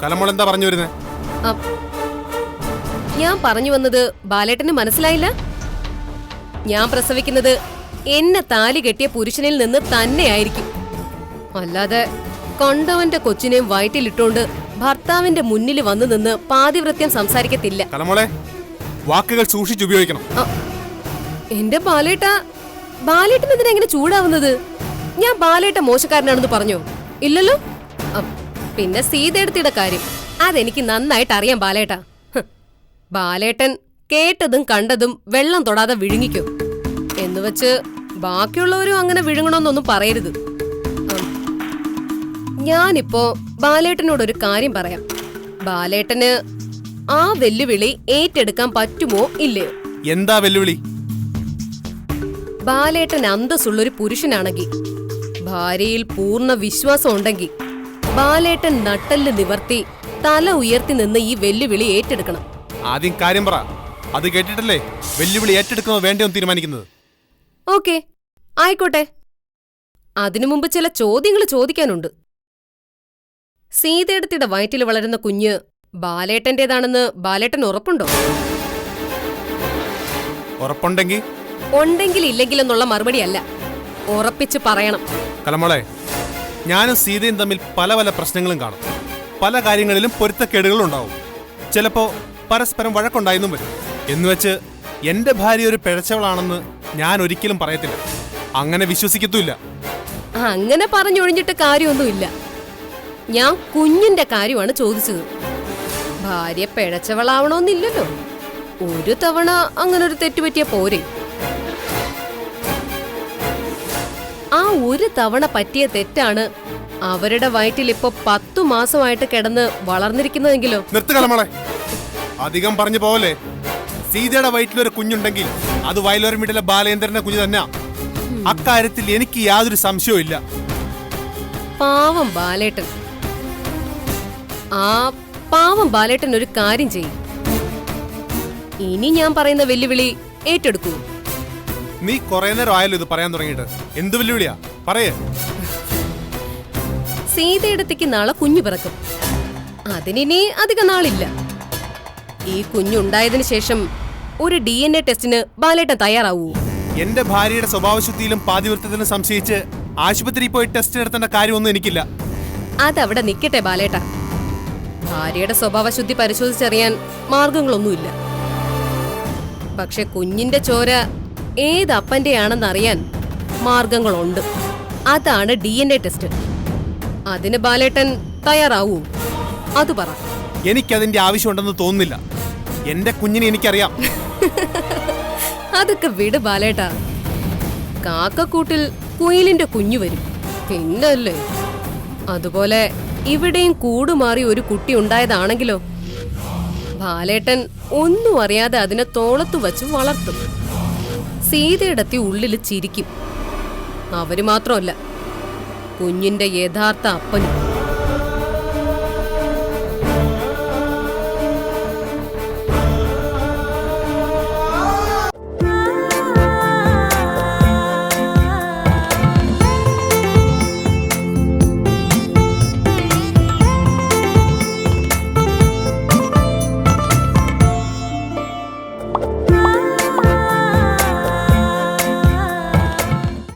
[SPEAKER 8] കലമോൾ എന്താ പറഞ്ഞു വരുന്നേ?
[SPEAKER 3] ഞാൻ പറഞ്ഞു വന്നത് ബാലേട്ടന് മനസ്സിലായില്ല? ഞാൻ പ്രസവിക്കുന്നത് എന്നെ താലി കെട്ടിയ പുരുഷനിൽ നിന്ന് തന്നെയായിരിക്കും. അല്ലാതെ കൊണ്ടവന്റെ കൊച്ചിനെയും വയറ്റിലിട്ടോണ്ട് ഭർത്താവിന്റെ മുന്നിൽ വന്നു നിന്ന് പാതിവൃത്യം സംസാരിക്കത്തില്ല.
[SPEAKER 8] കലമോളെ, വാക്കുകൾ സൂക്ഷിച്ചുപയോഗിക്കണം.
[SPEAKER 3] എന്റെ ബാലേട്ടൻ എന്തിനാ ചൂടാവുന്നത്? ഞാൻ ബാലേട്ട മോശക്കാരനാണെന്ന് പറഞ്ഞോ? ഇല്ലല്ലോ. പിന്നെ സീതയുടെ കാര്യം അതെനിക്ക് നന്നായിട്ട് അറിയാം ബാലേട്ട. ബാലേട്ടൻ കേട്ടതും കണ്ടതും വെള്ളം തൊടാതെ വിഴുങ്ങിക്കും. എന്നുവെച്ച് ബാക്കിയുള്ളവരും അങ്ങനെ വിഴുങ്ങണമെന്നൊന്നും പറയരുത്. ഞാനിപ്പോ ബാലേട്ടനോടൊരു കാര്യം പറയാം. ബാലേട്ടന് ആ വെല്ലുവിളി ഏറ്റെടുക്കാൻ പറ്റുമോ ഇല്ലയോ?
[SPEAKER 8] എന്താ വെല്ലുവിളി?
[SPEAKER 3] ബാലേട്ടൻ അന്തസ്സുള്ളൊരു പുരുഷനാണെങ്കിൽ, ഭാര്യയിൽ പൂർണ്ണ വിശ്വാസം ഉണ്ടെങ്കിൽ, ബാലേട്ടൻ നട്ടല് നിവർത്തി തല ഉയർത്തി നിന്ന് ഈ വെല്ലുവിളി ഏറ്റെടുക്കണം.
[SPEAKER 8] ആദ്യം കാര്യം പറ. അത് കേട്ടിട്ടല്ലേ വെല്ലുവിളി ഏറ്റെടുക്കണോ വേണ്ടോ തീരുമാനിക്കുന്നത്.
[SPEAKER 3] ഓക്കെ, ആയിക്കോട്ടെ. അതിനു മുമ്പ് ചില ചോദ്യങ്ങൾ ചോദിക്കാനുണ്ട്. സീതയുടെ വയറ്റിൽ വളരുന്ന കുഞ്ഞ് ബാലേട്ടന്റേതാണെന്ന് ബാലേട്ടൻ ഉറപ്പുണ്ടോ?
[SPEAKER 8] ഉറപ്പുണ്ടെങ്കിൽ
[SPEAKER 3] ഉണ്ടെങ്കിൽ ഇല്ലെങ്കിലെന്നുള്ള മറുപടി അല്ല, ഉറപ്പിച്ച് പറയണം.
[SPEAKER 8] കലമോളെ, ഞാനും സീതയും തമ്മിൽ പല പല പ്രശ്നങ്ങളും കാണും. പല കാര്യങ്ങളിലും പൊരുത്തക്കേടുകളും ഉണ്ടാവും. ചിലപ്പോ പരസ്പരം വഴക്കുണ്ടായെന്നും വരും. എന്നുവെച്ച് എന്റെ ഭാര്യ ഒരു പിഴച്ചവളാണെന്ന് ഞാൻ ഒരിക്കലും പറയത്തില്ല. അങ്ങനെ വിശ്വസിക്കത്തുമില്ല.
[SPEAKER 3] അങ്ങനെ പറഞ്ഞൊഴിഞ്ഞിട്ട് കാര്യമൊന്നുമില്ല. ഞാൻ കുഞ്ഞിന്റെ കാര്യമാണ് ചോദിച്ചത്. ഭാര്യ പിഴച്ചവളാവണമെന്നില്ലല്ലോ. ഒരു തവണ അങ്ങനൊരു തെറ്റുപറ്റിയ പോരെ. ആ ആ ഒരു തവണ പറ്റിയ തെറ്റാണ് അവരുടെ വയറ്റിൽ ഇപ്പൊ 10 മാസമായിട്ട് കിടന്ന് വളർന്നിരിക്കുന്നതെങ്കിലോ?
[SPEAKER 8] നിർത്തുകളമോളെ, അധികം പറഞ്ഞു പോവല്ലേ. സീതയുടെ വയറ്റിലൊരു കുഞ്ഞുണ്ടെങ്കിൽ അത് വയലോരം വീട്ടിലെ ബാലേന്ദ്രന്റെ കുഞ്ഞു തന്നെ. അക്കാര്യത്തിൽ എനിക്ക് യാതൊരു സംശയവും ഇല്ല.
[SPEAKER 3] പാവം ബാലേട്ടൻ. ആ പാവം ബാലേട്ടൻ ഒരു കാര്യം ചെയ്യും. ഇനി ഞാൻ പറയുന്ന വെല്ലുവിളി ഏറ്റെടുക്കൂ.
[SPEAKER 8] നീ കുറെ നേരം ആയാലും ഇത് പറയാൻ തുടങ്ങിയിട്ട്. എന്ത് വെല്ലുവിളിയാ പറയേ?
[SPEAKER 3] സീതയിടത്തേക്ക് നാളെ കുഞ്ഞു പിറക്കും. അതിനി അധിക നാളില്ല. ഈ കുഞ്ഞുണ്ടായതിനു ശേഷം ഒരു DNA ടെസ്റ്റിന് ബാലേട്ടൻ തയ്യാറാവൂ?
[SPEAKER 8] എന്റെ ഭാര്യയുടെ സ്വഭാവശുദ്ധിയിലും പാതിവൃത്യത്തിലും സംശയിച്ച് ആശുപത്രിയിൽ പോയി ടെസ്റ്റ് നടത്തേണ്ട കാര്യമൊന്നും എനിക്കില്ല.
[SPEAKER 3] അതവിടെ നിക്കട്ടെ ബാലേട്ട. ഭാര്യയുടെ സ്വഭാവശുദ്ധി പരിശോധിച്ചറിയാൻ മാർഗങ്ങളൊന്നുമില്ല. പക്ഷെ കുഞ്ഞിന്റെ ചോര ഏത് അപ്പന്റെയാണെന്നറിയാൻ മാർഗങ്ങളുണ്ട്. അതാണ് DNA ടെസ്റ്റ്. അതിന് ബാലേട്ടൻ തയ്യാറാവൂ? അത് പറ.
[SPEAKER 8] എനിക്കതിന്റെ ആവശ്യമുണ്ടെന്ന് തോന്നുന്നില്ല. എന്റെ കുഞ്ഞിനെ എനിക്കറിയാം.
[SPEAKER 3] അതൊക്കെ വിട് ബാലേട്ട. കാക്കക്കൂട്ടിൽ കുയിലിന്റെ കുഞ്ഞു വരും, പിന്നല്ലേ? അതുപോലെ ഇവിടെയും കൂടുമാറി ഒരു കുട്ടി ഉണ്ടായതാണെങ്കിലോ? ബാലേട്ടൻ ഒന്നും അറിയാതെ അതിനെ തോളത്തു വച്ച് വളർത്തും. സീതയിടത്തി ഉള്ളിൽ ചിരിക്കും. അവര് മാത്രമല്ല, കുഞ്ഞിന്റെ യഥാർത്ഥ അപ്പനും.